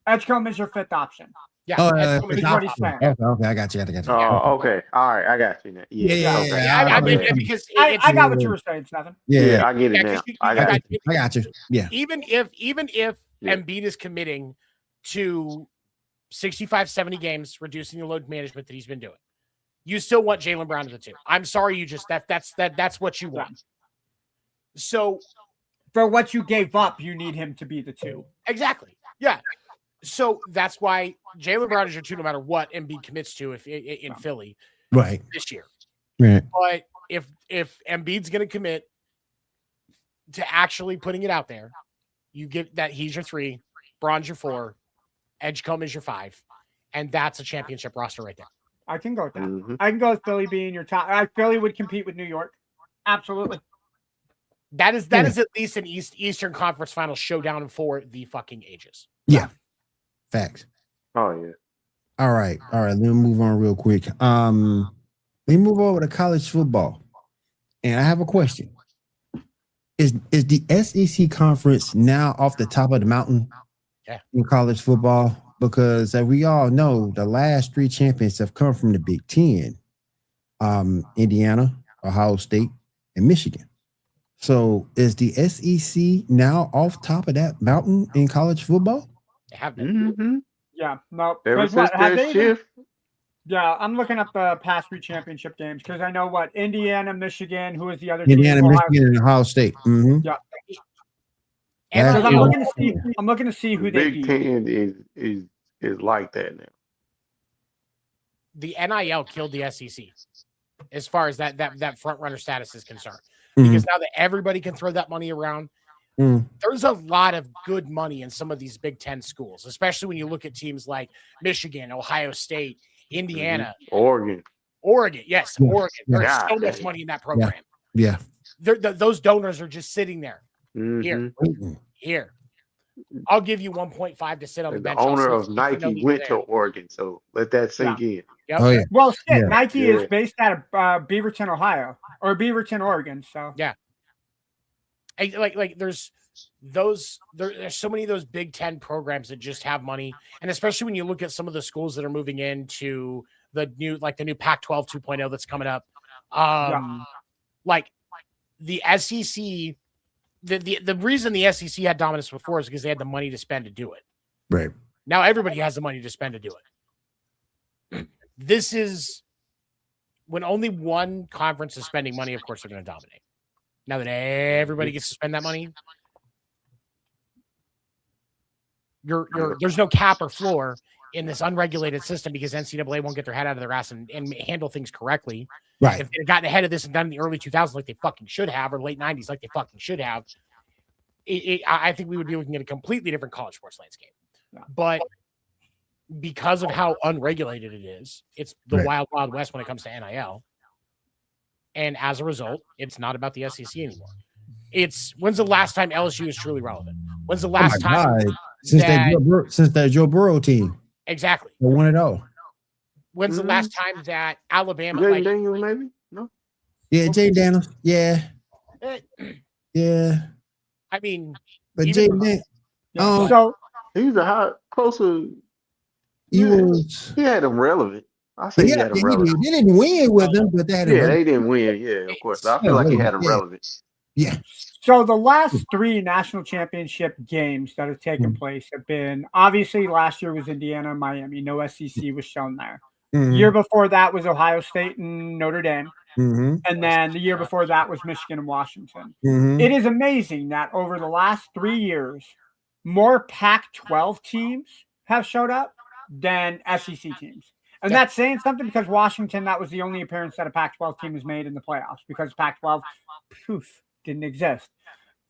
Edgecombe is your fifth option. Yeah, Oh, and so many is what top he's five. saying. okay, I got you. Oh, okay. All right, I got you now. Yeah. Okay. I mean, Okay. because I got what you were saying, Stephen. Yeah, I get it yeah, now. because I got you. I got you. Yeah. even if Yeah. Embiid is committing to 65, 70 games, reducing the load management that he's been doing, you still want Jaylen Brown to the 2. I'm sorry, you just that's what you want. So For what you gave up, you need him to be the 2. exactly, yeah. So that's why Jaylen Brown is your 2, no matter what Embiid commits to if in Philly Right. this year. Right. But if Embiid's going to commit to actually putting it out there, you get that he's your 3, Braun's your 4, Edgecombe is your 5, and that's a championship roster right there. I can go with that. Mm-hmm. I can go with Philly being your top. Philly would compete with New York. Absolutely. That is at least an Eastern Conference Final showdown for the fucking ages. Yeah. Facts. Oh yeah. All right. Let me move on real quick. Let me move over to college football. And I have a question. Is the SEC conference now off the top of the mountain in college football? Because as we all know, the last 3 champions have come from the Big Ten. Indiana, Ohio State, and Michigan. So is the SEC now off top of that mountain in college football? They have been. Mm-hmm. Yeah. No. Ever since that shift. Yeah, I'm looking up the past 3 championship games because I know what Indiana, Michigan, who is the other Indiana, team? Michigan, and Ohio State. Mm-hmm. Yeah. And That's I'm looking to see who they Big beat. Ten is like that now. the NIL killed the SEC as far as that front runner status is concerned. Because now that everybody can throw that money around, there's a lot of good money in some of these Big Ten schools, especially when you look at teams like Michigan, Ohio State, Indiana, Oregon. Yes, Oregon. There's so much money in that program. Yeah. Those donors are just sitting there. Mm-hmm. Here. I'll give you 1.5 to sit on the bench. The owner of Nike went to Oregon, so let that sink in. Yep. Oh yeah. Well, Nike is based out of Beaverton, Ohio, or Beaverton, Oregon. So yeah, like there's so many of those Big Ten programs that just have money, and especially when you look at some of the schools that are moving into the new Pac-12 2.0 that's coming up, like the SEC. The reason the SEC had dominance before is because they had the money to spend to do it. Right. Now everybody has the money to spend to do it. This is when only one conference is spending money, of course they're going to dominate. Now that everybody gets to spend that money, there's no cap or floor in this unregulated system because NCAA won't get their head out of their ass and handle things correctly. Right. If they'd gotten ahead of this and done in the early 2000s like they fucking should have, or late 90s like they fucking should have, I think we would be looking at a completely different college sports landscape. But because of how unregulated it is, it's the wild, wild west when it comes to NIL. And as a result, it's not about the SEC anymore. When's the last time LSU was truly relevant? When's the last time? Since that Joe Burrow team. Exactly. They won it all. When's the last time that Alabama? Jaden Daniels, maybe? No. Yeah, Jaden Daniels. Yeah. Yeah. I mean, but Jaden Daniels. So he's a closer. He had him relevant. I say he had him relevant. They didn't win with him, but they had him. Yeah, they didn't win. Yeah, of course. I feel like he had him relevant. Yeah. So the last 3 national championship games that have taken place have been, obviously last year was Indiana and Miami. No SEC was shown there. Year before that was Ohio State and Notre Dame. And then the year before that was Michigan and Washington. It is amazing that over the last 3 years, more Pac-12 teams have showed up than SEC teams. And that's saying something because Washington, that was the only appearance that a Pac-12 team has made in the playoffs because Pac-12 didn't exist.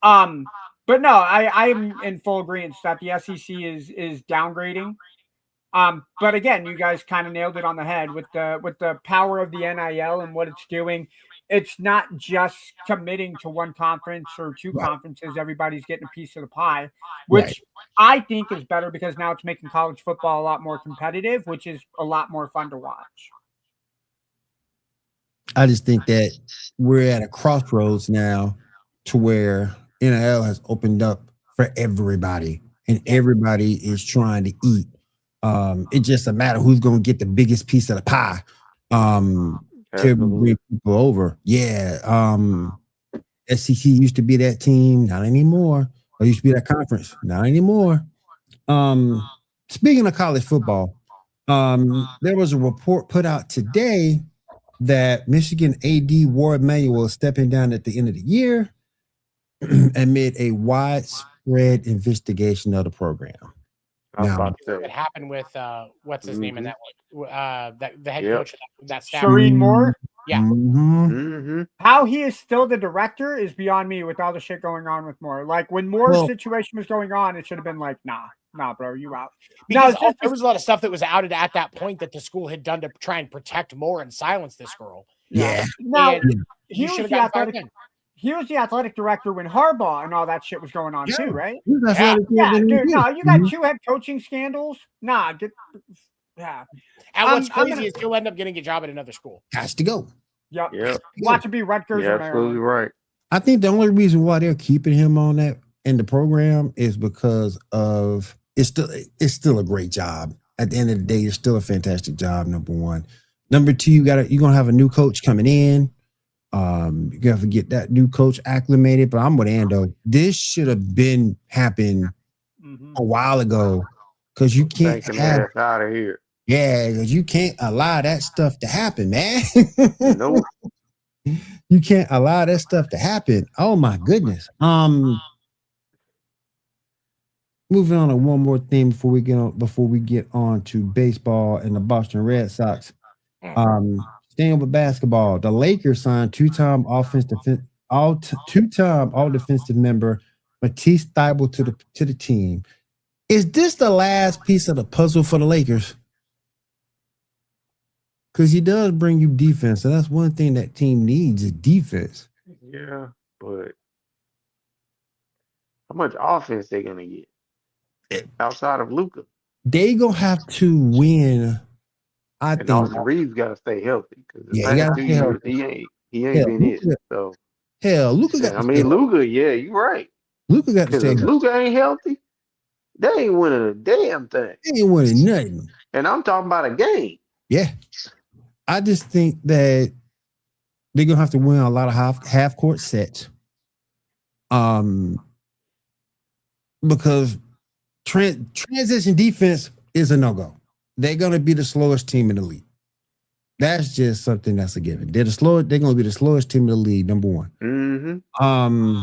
But no, I'm in full agreement that the SEC is downgrading. But again, you guys kind of nailed it on the head with the power of the NIL and what it's doing. It's not just committing to one conference or 2 conferences. Everybody's getting a piece of the pie, which I think is better because now it's making college football a lot more competitive, which is a lot more fun to watch. I just think that we're at a crossroads now to where NIL has opened up for everybody and everybody is trying to eat It's just a matter who's going to get the biggest piece of the pie. To Absolutely. bring people over. Yeah. SEC used to be that team, not anymore. Or used to be that conference, not anymore. Um, Speaking of college football, there was a report put out today that Michigan AD Ward Manuel is stepping down at the end of the year amid a widespread investigation of the program. I was Now, about to What say. happened with what's his name in that one? That the head Yep. coach of that staff. Shireen Moore. Yeah. mhm. Mm-hmm. How he is still the director is beyond me with all the shit going on with Moore. Like when Moore's Well- situation was going on, it should have been like, nah, bro, you out. Because No, there was a lot of stuff that was outed at that point that the school had done to try and protect Moore and silence this girl. Yeah. Now And he you was should have the gotten fired athletic. then. He was the athletic director when Harbaugh and all that shit was going on too, right? Yeah, Yeah, dude. No, you got two head coaching scandals. Nah, yeah. And what's I'm crazy gonna- is he'll end up getting a job at another school. has to go. Yep. Yep. Watch it be Rutgers You're or absolutely Maryland. right. I think the only reason why they're keeping him on that in the program is because of it's still a great job. At the end of the day, it's still a fantastic job. Number one. Number two, you're gonna have a new coach coming in. You gotta get that new coach acclimated. But I'm with Ando. This should have been happened a while ago because you can't Take him have ass out of here. because you can't allow that stuff to happen, man. Nope. You can't allow that stuff to happen. Oh my goodness. Moving on to one more thing before we get on to baseball and the Boston Red Sox. Staying with basketball, the Lakers signed two-time all defensive member Matisse Thybulle to the team. Is this the last piece of the puzzle for the Lakers? Because he does bring you defense, and that's one thing that team needs is defense. Yeah, but how much offense they gonna get outside of Luca? They gonna have to win. I And think. Austin Reeves gotta stay healthy because the Yeah, he past gotta 2 stay years healthy. he ain't Hell, been it. So Luca got. I mean Luca, yeah, you right. Luca got to Because stay if healthy. Luca ain't healthy, they ain't winning a damn thing. They ain't winning nothing. And I'm talking about a game. Yeah, I just think that they're gonna have to win a lot of half court sets. Because transition defense is a no-go. They're gonna be the slowest team in the league. That's just something that's a given. They're gonna be the slowest team in the league, number one. Mm-hmm.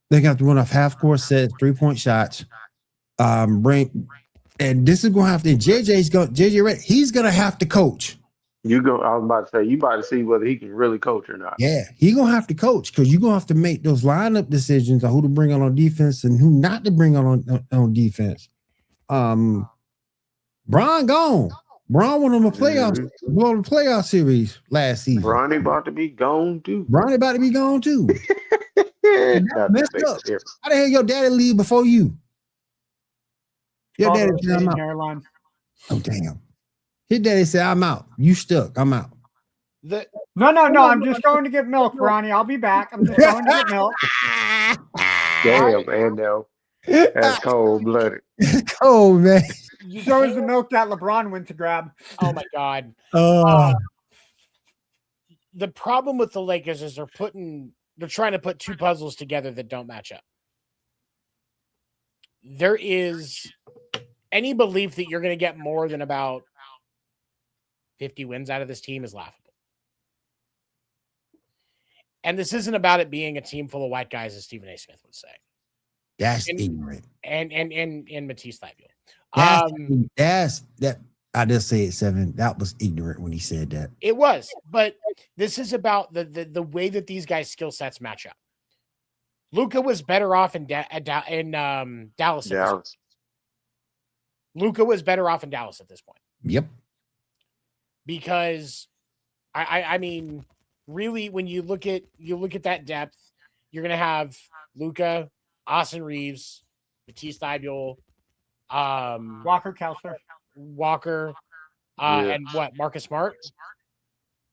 They're gonna have to run off half court sets, 3-point shots. And this is gonna have to JJ Redick, he's gonna have to coach. I was about to say, you about to see whether he can really coach or not. Yeah, he's gonna have to coach because you're gonna have to make those lineup decisions on who to bring on defense and who not to bring on defense. Bron gone. Bron won on the playoff series last season. Bronny about to be gone too. Bron about to be gone too. Messed up. How the hell your daddy leave before you? Your daddy said I'm out. Hairline. Oh damn. His daddy said I'm out. You stuck. I'm out. No. I'm just going to get milk, Ronnie. I'll be back. I'm just going to get milk. Damn, Ando. That's cold blooded. Oh man. So is the milk that LeBron went to grab. Oh my God. The problem with the Lakers is they're trying to put two puzzles together that don't match up. There is any belief that you're going to get more than about 50 wins out of this team is laughable. And this isn't about it being a team full of white guys, as Stephen A. Smith would say. That's ignorant. And Matisse Thybulle. That's that. I just said 7. That was ignorant when he said that. It was, but this is about the way that these guys' skill sets match up. Luka was better off in Dallas. Luka was better off in Dallas at this point. Yep. Because I mean, really, when you look at that depth, you're gonna have Luka, Austin Reeves, Matisse Thybulle, Walker Kessler, and what, Marcus Smart?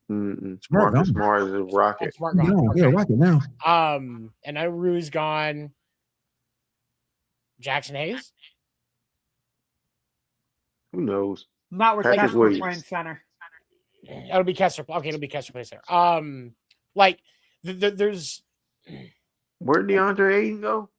Marcus Smart is a rocket. Smart gone. Yeah, rocket now. And Rue's gone. Jackson Hayes. Who knows? Not with Patrick Kessler Williams. playing center. It'll be Kessler. Okay, it'll be Kessler plays there. Like there's Where'd DeAndre Ayton go?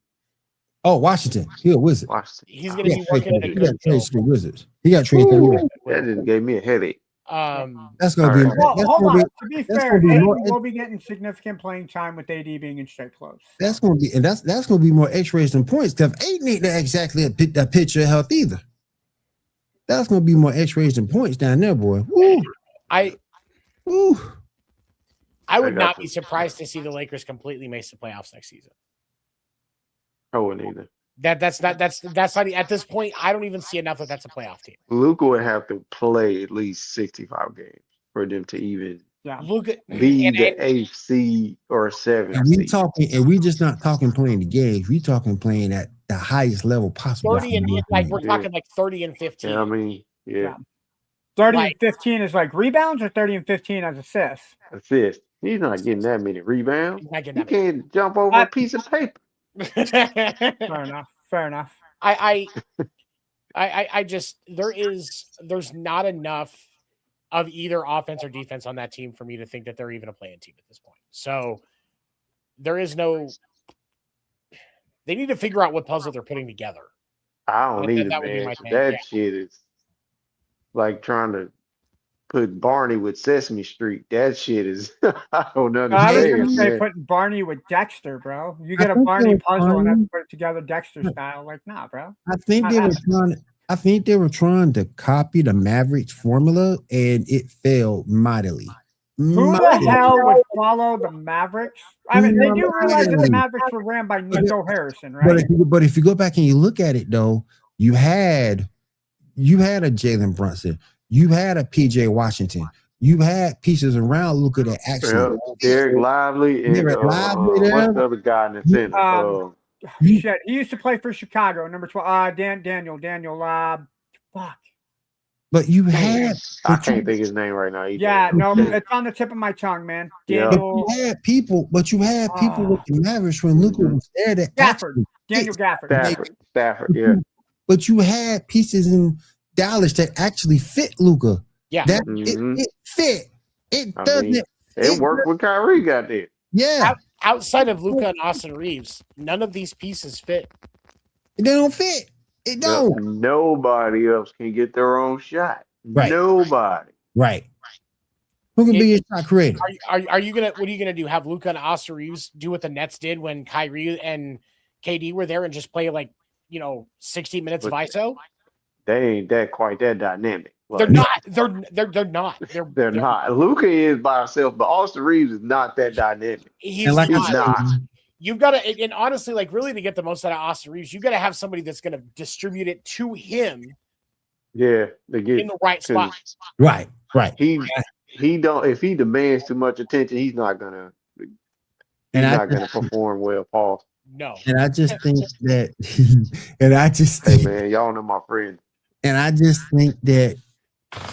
Oh, Washington. He a Wizard. Washington. he's going to be working at a He good got traded to the deal. Wizards. He got traded to the Wizards. That just gave me a headache. That's gonna be. All right. Well, That's hold gonna on. be. To be that's fair, gonna be Ayton more- will be getting significant playing time with AD being in straight close. That's gonna be, and that's gonna be more X-rays than points. Because Aiden ain't exactly a picture of health either. That's gonna be more X-rays than points down there, boy. Woo, I woo. would got not you. be surprised to see the Lakers completely miss the playoffs next season. I wouldn't either. That's not at this point. I don't even see enough that that's a playoff team. Luka would have to play at least 65 games for them to even Yeah. Look at be and- the 8th seed or 7th And we seed. talking, and we just not talking playing the games. We talking playing at the highest level possible. 30 and like we're talking like 30 and 15. Yeah, I mean, yeah. 30 Like- and 15 is like rebounds, or 30 and 15 as assists? Assist. He's not getting that many rebounds. He's not getting He that many. can't jump over a piece of paper. Fair enough. Fair enough. I just there's not enough of either offense or defense on that team for me to think that they're even a playing team at this point. So there is no. They need to figure out what puzzle they're putting together. I don't That- need that it, would be man. my 'Cause thing, That yeah. shit is like trying to put Barney with Sesame Street. That shit is I don't I was understand. going to say man. putting Barney with Dexter, bro. You I get a think Barney they're puzzle and have to fine. put it together Dexter style. Like, nah, bro. I think they were trying. I think they were trying to copy the Mavericks formula, and it failed mightily. Who the hell would follow the Mavericks? I mean, they do realize that the Mightily. Mavericks were ran by Nico Harrison, But right? if you go back and you look at it, though, you had a Jalen Brunson, you had a PJ Washington, you had pieces around Luka that actually. Derek Lively and Derek Lively there. what's the other guy in the center? Shit, he used to play for Chicago, number 12. Daniel. Fuck. But you had. I can't think his name right now. either. Yeah, no, it's on the tip of my tongue, man. Yeah. Daniel You had people, with the Mavericks when Luka was there that Gafford. actually. Daniel Gafford. Stafford, yeah. But you had pieces in Dallas that actually fit Luka. Yeah. That Mhm. it fit. It I doesn't. mean, It worked when Kyrie got there. Yeah, Outside of Luka and Austin Reeves, none of these pieces fit. they don't fit. It don't. Nobody else can get their own shot. Right. Nobody. Right. Who can be your shot creator? Are you gonna? What are you gonna do? Have Luka and Austin Reeves do what the Nets did when Kyrie and KD were there and just play 60 minutes of But- ISO? They ain't that quite that dynamic. They're Like, not. They're not. They're not. Luka is by himself, but Austin Reeves is not that dynamic. He's And like not. I said- You've got to, and honestly, really to get the most out of Austin Reeves, you got to have somebody that's going to distribute it to him Yeah, they in get the right spot. Right. he don't if he demands too much attention, he's not gonna And I perform well, Paul. No. And I just think that, and I just Hey think, man, y'all know my friend. and I just think that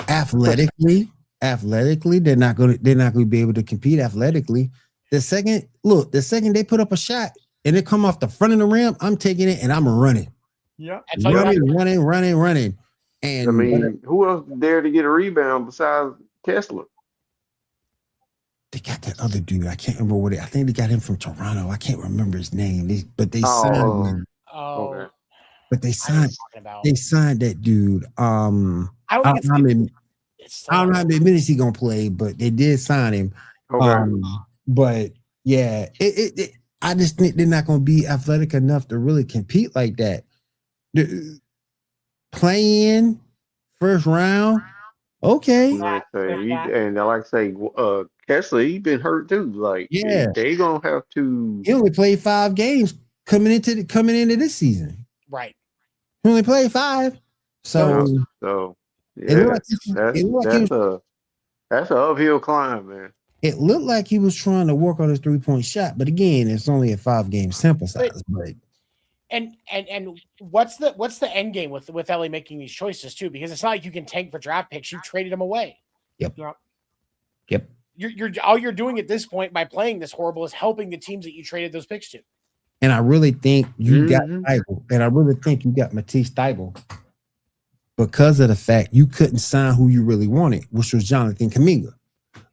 athletically, they're not going to be able to compete athletically. The second they put up a shot and it come off the front of the rim, I'm taking it and I'm running, Yep. I tell you what, running. And I mean, who else there to get a rebound besides Kessler? they got that other dude. I can't remember I think they got him from Toronto. I can't remember his name. But they signed him. oh, Okay. But they I know signed what you're talking about. they signed that dude. I don't I think don't know how many- it's I don't know how many minutes he gonna play, but they did sign him. Okay. But yeah, I just think they're not going to be athletic enough to really compete like that. Playing first round, okay. Like I say, and like I say, Kessler, he been hurt too. Like, Yeah. they gonna have to. He only played 5 games coming into this season. right. He only played 5, so So it yeah, looked like he was- that's an uphill climb, man. it looked like he was trying to work on his 3-point shot. But again, it's only a 5-game sample size. But And what's the end game with LA making these choices too? Because it's not like you can tank for draft picks. You traded them away. Yep. You're all you're doing at this point by playing this horrible is helping the teams that you traded those picks to. And I really think you got Mhm. Thybulle, and I really think you got Matisse Thybulle. because of the fact you couldn't sign who you really wanted, which was Jonathan Kuminga.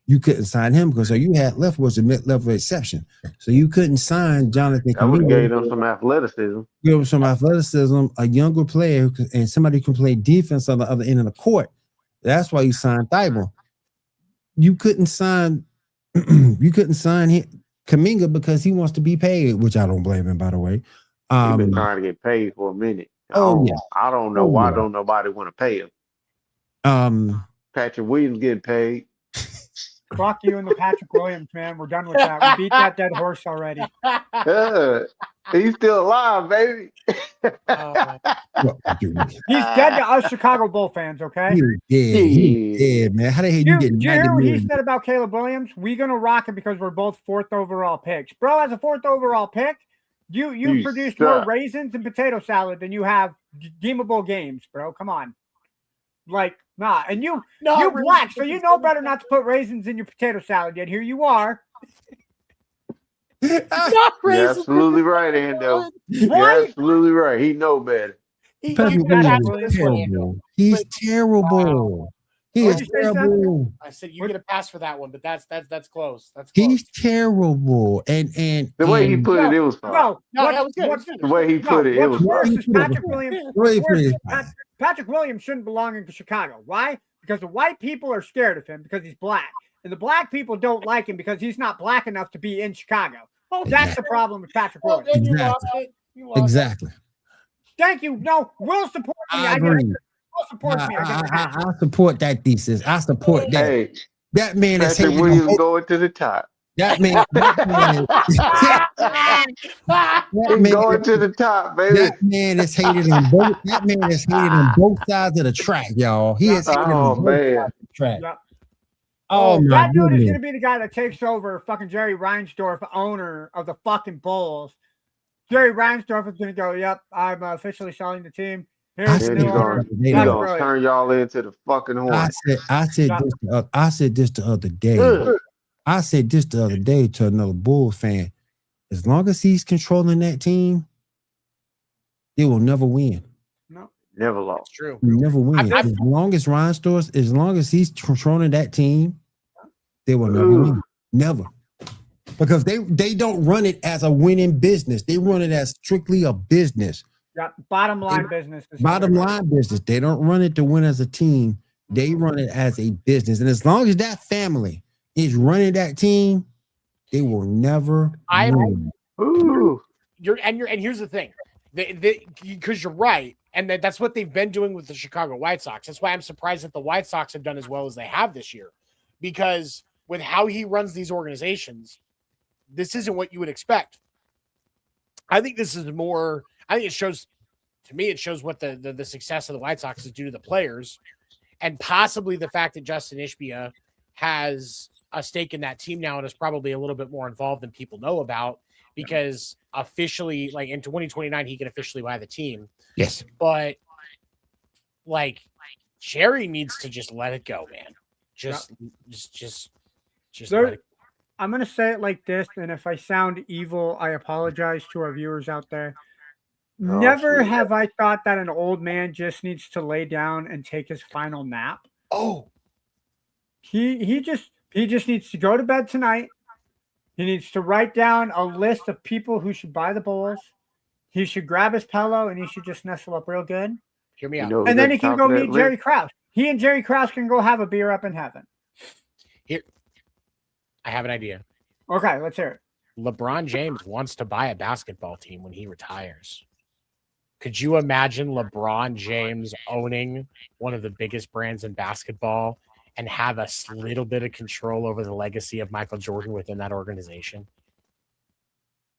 You couldn't sign him because all you had left was a mid-level exception. So you couldn't sign Jonathan I would have gave Kuminga. them some athleticism. Give him some athleticism, a younger player, and somebody who can play defense on the other end of the court. That's why you signed Thibault. You couldn't sign Kuminga because he wants to be paid, which I don't blame him, by the way. He's been trying to get paid for a minute. Yeah. I don't know why don't nobody want to pay him. Patrick Williams getting paid. Fuck you and the Patrick Williams, man. We're done with that. We beat that dead horse already. He's still alive, baby. He's dead to us Chicago Bull fans, okay? He's dead, man. How the hell you get? Did you hear what he said about Caleb Williams? We're gonna rock it because we're both 4th overall picks, bro. As a 4th overall pick, you produced more raisins and potato salad than you have deemable games, bro. Come on, like. Nah, and you black, so you know better not to put raisins in your potato salad. Yet here you are. You're absolutely right, Ando. You're absolutely right. He know better. He's terrible. He's terrible. He is terrible. I said you get a pass for that one, but that's close. That's close. He's terrible. And the way he put it was fine. No, that was good. The way he put it was fine. Patrick Williams. Patrick Williams shouldn't belong in Chicago. Why? Because the white people are scared of him because he's black. And the black people don't like him because he's not black enough to be in Chicago. That's the problem with Patrick Williams. Exactly. Thank you. No, Will support me. I agree. Will supports me. I support that thesis. I support that. Hey, that man is Patrick Williams going to the top. That man going to the top, baby. That man is hated on both. That man is hated on both sides of the track, y'all. He is hated on both sides of the track. Yeah. Oh my that dude goodness. is gonna be the guy that takes over fucking Jerry Reinsdorf, owner of the fucking Bulls. Jerry Reinsdorf is gonna go, yep, I'm officially selling the team. He's gonna turn y'all into the fucking horn. I said this the other day. I said this the other day to another Bulls fan. As long as he's controlling that team, they will never win. No, never lost. That's true. Never win. As long as Reinsdorf, as long as he's controlling that team, they will never win. Never. Because they don't run it as a winning business. They run it as strictly a business. Yeah, bottom line business. Bottom line business. They don't run it to win as a team. They run it as a business. And as long as that family is running that team, they will never win. Ooh. And here's the thing. Because you're right. And that's what they've been doing with the Chicago White Sox. That's why I'm surprised that the White Sox have done as well as they have this year. Because with how he runs these organizations, this isn't what you would expect. I think this is more, I think it shows, to me, it shows what the success of the White Sox is due to the players and possibly the fact that Justin Ishbia has a stake in that team now and is probably a little bit more involved than people know about because officially, like in 2029, he can officially buy the team. Yes. But like Jerry needs to just let it go, man. Just let it. I'm going to say it like this, and if I sound evil, I apologize to our viewers out there. Never have I thought that an old man just needs to lay down and take his final nap. Oh. He just needs to go to bed tonight. He needs to write down a list of people who should buy the Bulls. He should grab his pillow and he should just nestle up real good. Hear me out. And then he can go meet Jerry Krause. He and Jerry Krause can go have a beer up in heaven. Here, I have an idea. Okay, let's hear it. LeBron James wants to buy a basketball team when he retires. Could you imagine LeBron James owning one of the biggest brands in basketball and have a little bit of control over the legacy of Michael Jordan within that organization?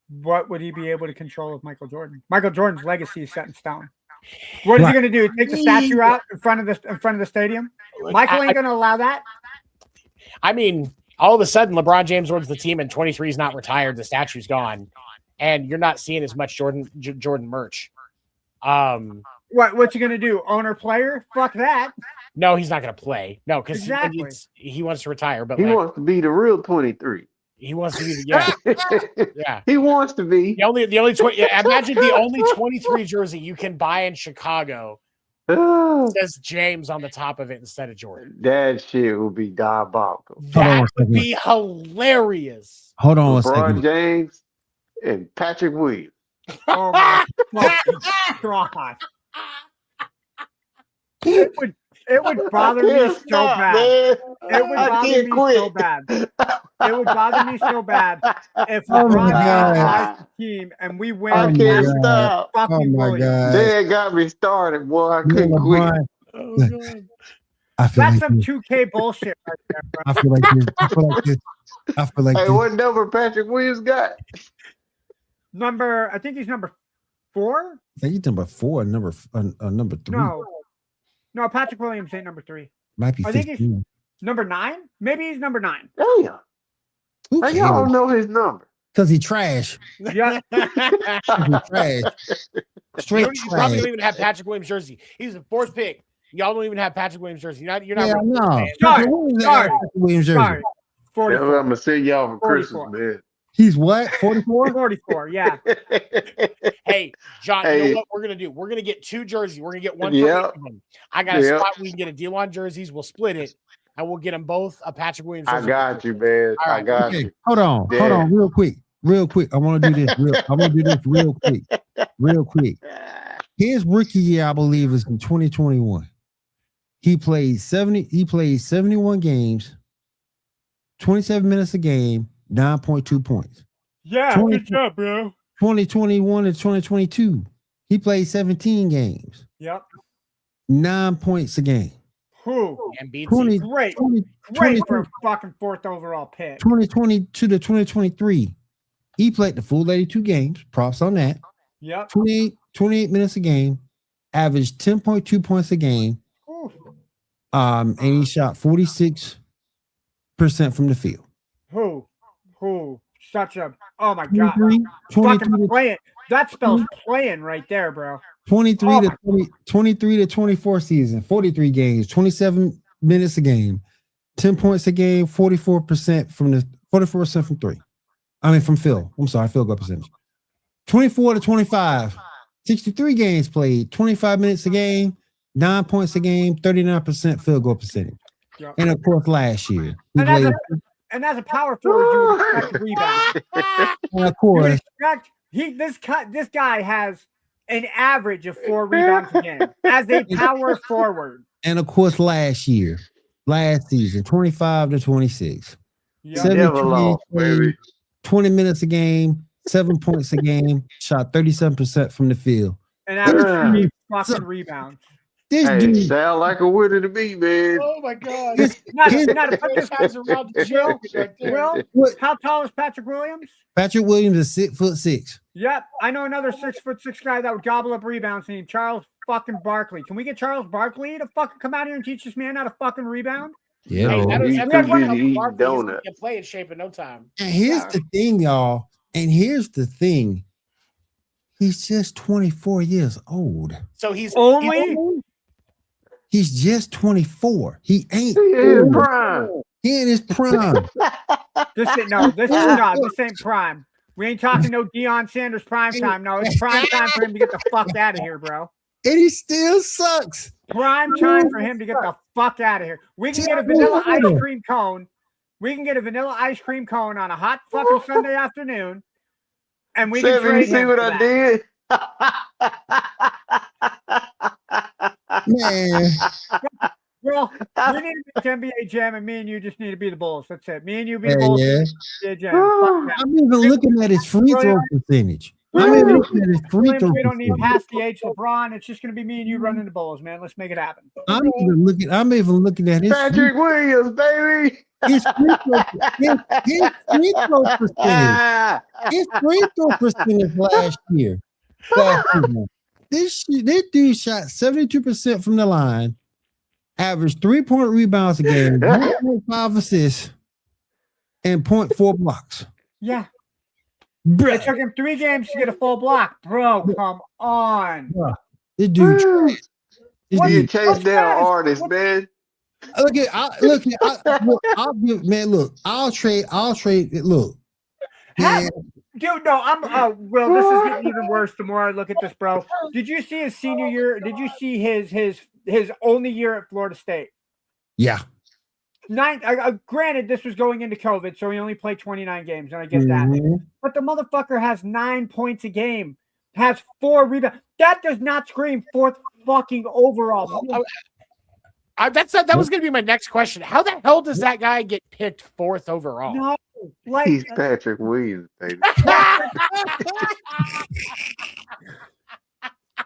What would he be able to control of Michael Jordan? Michael Jordan's legacy is set in stone. What is he going to do? Take the statue out in front of the stadium? Michael ain't going to allow that. I mean, all of a sudden, LeBron James owns the team, and 23 is not retired. The statue's gone, and you're not seeing as much Jordan merch. What's he going to do? Owner player? Fuck that. No, he's not going to play. No, because exactly. he wants to retire, but he wants to be the real 23. He wants to be the yeah. He wants to be the only 20. Imagine the only 23 jersey you can buy in Chicago says James on the top of it instead of Jordan. That shit would be diabolical. That would be hilarious. Hold on a LeBron second. James and Patrick Williams. Oh my fucking god! It would bother me so bad. Man. It would I bother can't me quit. so bad. It would bother me so bad if Oh my LeBron God. buys the team and we win. I Oh my can't God. stop. Fucking Oh my Williams. God. Dad got me started, boy. I Yeah, couldn't quit. LeBron, Oh, God. I feel That's like some this. 2K bullshit right there, bro. I feel like this. I feel like this. I feel like Hey, this. what number Patrick Williams got? I think he's number 4. Are you talking about 4 and number 3? No, Patrick Williams ain't number 3. Might be I think he's 15. number 9. Maybe he's number 9. Damn. Who How y'all cares? know his number? Because he trash. Yeah, 'Cause he trash. Straight You probably trash. don't even have Patrick Williams jersey. He's the 4th pick. Y'all don't even have Patrick Williams jersey. You're not. Yeah, really no. fan. Sorry, Williams sorry, Williams jersey. sorry. That's what 44. I'm gonna send y'all for 44. Christmas, man. He's what? 44? 44, yeah. Hey, John, you Hey. know what we're gonna do? We're gonna get 2 jerseys. We're gonna get one Yeah. for each of them. I got a Yeah. spot we can get a deal on jerseys. We'll split it, and we'll get them both a Patrick Williams I jersey. got you, man. All I right. got Okay, you. hold on, Yeah. real quick. I want to do this. Real quick. His rookie year, I believe, is in 2021. He played 71 games, 27 minutes a game, 9.2 points. Yeah, 20 good job, bro. 2021 and 2022, he played 17 games, Yep. 9 points a game. Who? And beats 20, it. Great. 20, Great for a fucking 4th overall pick. 2022 to 2023, he played the full 82 games. Props on that. Yep. 28 minutes a game, averaged 10.2 points a game. Oof. And he shot 46% from the field. Who? Such a, oh my God. 23 Fucking to, playing. That spells playing right there, bro. 23 to 24 season, 43 games, 27 minutes a game, 10 points a game, 44% from 3. I mean, from field. I'm sorry, field goal percentage. 24 to 25, 63 games played, 25 minutes a game, 9 points a game, 39% field goal percentage. Yep. And of course, last year, he And as played, as a power forward, you would expect a rebound. and of You would course, expect this guy has an average of 4 rebounds a game as a power forward. last season, 25 to 26. Yep. 72 Never games lost, played, baby. 20 minutes a game, 7 points a game, shot 37% from the field. And average 3 fucking rebounds. This Hey, dude, sound like a winner to me, man. Oh my God! Not His- to put this Guys around the joke right there. Will, what, how tall is Patrick Williams? Patrick Williams is 6'6". Yep, I know another 6'6" guy that would gobble up rebounds named Charles fucking Barkley. Can we get Charles Barkley to fucking come out here and teach this man how to fucking rebound? Yeah. Hey, No, that he's is too that's busy one eating Barkley. He's donuts. gonna get play in shape in no time. And here's the thing, y'all. And here's the thing. He's just 24 years old. So he's Only? He's just 24. He ain't He is old. prime. He in his prime. This ain't prime. We ain't talking no Deion Sanders prime time. No, it's prime time for him to get the fuck out of here, bro. And he still sucks. Prime time for him to get the fuck out of here. We can get a vanilla ice cream cone. We can get a vanilla ice cream cone on a hot fucking Sunday afternoon. And we can Seven, you trade see him what for I that. did? Man. Well, we need to make NBA Jam, and me and you just need to be the Bulls. That's it. Me and you be the Yeah, Bulls. yeah. NBA Jam. Fuck that. I'm even looking at his free throw percentage. I'm even looking at his free throw We don't need percentage. past the age LeBron. It's just going to be me and you running the Bulls, man. Let's make it happen. I'm even looking at his Patrick Williams, baby. free throw percentage. His free throw percentage last season. This dude shot 72% from the line, averaged 3-point rebounds a game, 1.5 assists, and 0.4 blocks. Yeah. Bruh, It took him 3 games to get a full block. Bro, come on. this dude. This What He dude a chase what's down that? artist, man. I'll trade it. Look, Have- man, Dude, no, Will, this is getting even worse the more I look at this, bro. Did you see his senior year? Did you see his only year at Florida State? Yeah. Granted, this was going into COVID, so he only played 29 games, and I get that. Mhm. But the motherfucker has 9 points a game, has 4 rebounds. That does not scream fourth fucking overall. That was going to be my next question. How the hell does that guy get picked fourth overall? No, like He's Patrick Williams, baby.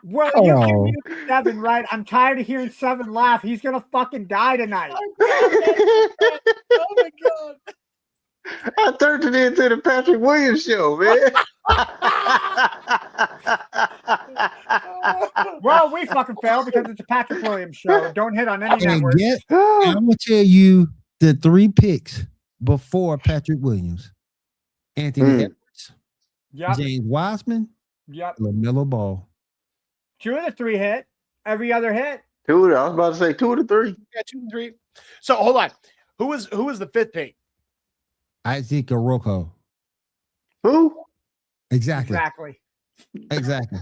well, you can mute Seven, right? I'm tired of hearing Seven laugh. He's gonna fucking die tonight. Oh my god! I turned it into the Patrick Williams show, man. Well, we fucking failed because it's a Patrick Williams show. Don't hit on any And network. I'm gonna tell you the 3 picks before Patrick Williams: Anthony Edwards, Yep, James Wiseman, yep. LaMelo Ball. 2 of the 3 hit. Every other hit. I was about to say 2 of the 3. Yeah, 2 and 3. So hold on. Who was the 5th pick? Isaac Oroko. Who? Exactly. Exactly.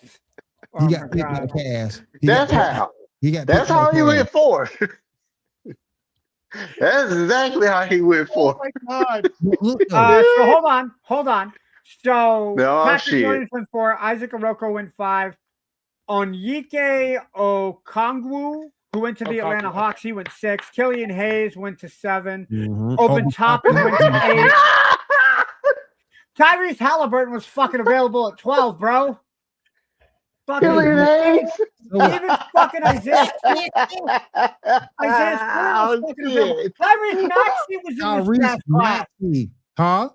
He Oh got my picked by God. the Cavs. That's how. That's how he went for it. That's exactly how he went Oh for my god! So hold on. So No, Patrick shit. Williams went 4, Isaac Oroko went 5. Onyike Okongwu, who went to the Atlanta Hawks, he went 6. Killian Hayes went to 7. Open Toppin went to 8. Tyrese Halliburton was fucking available at 12, bro. Fucking Killian Hayes. even fucking Isaiah Stewart was Oh, fucking available. shit. Tyrese Maxey was in this draft class. Huh?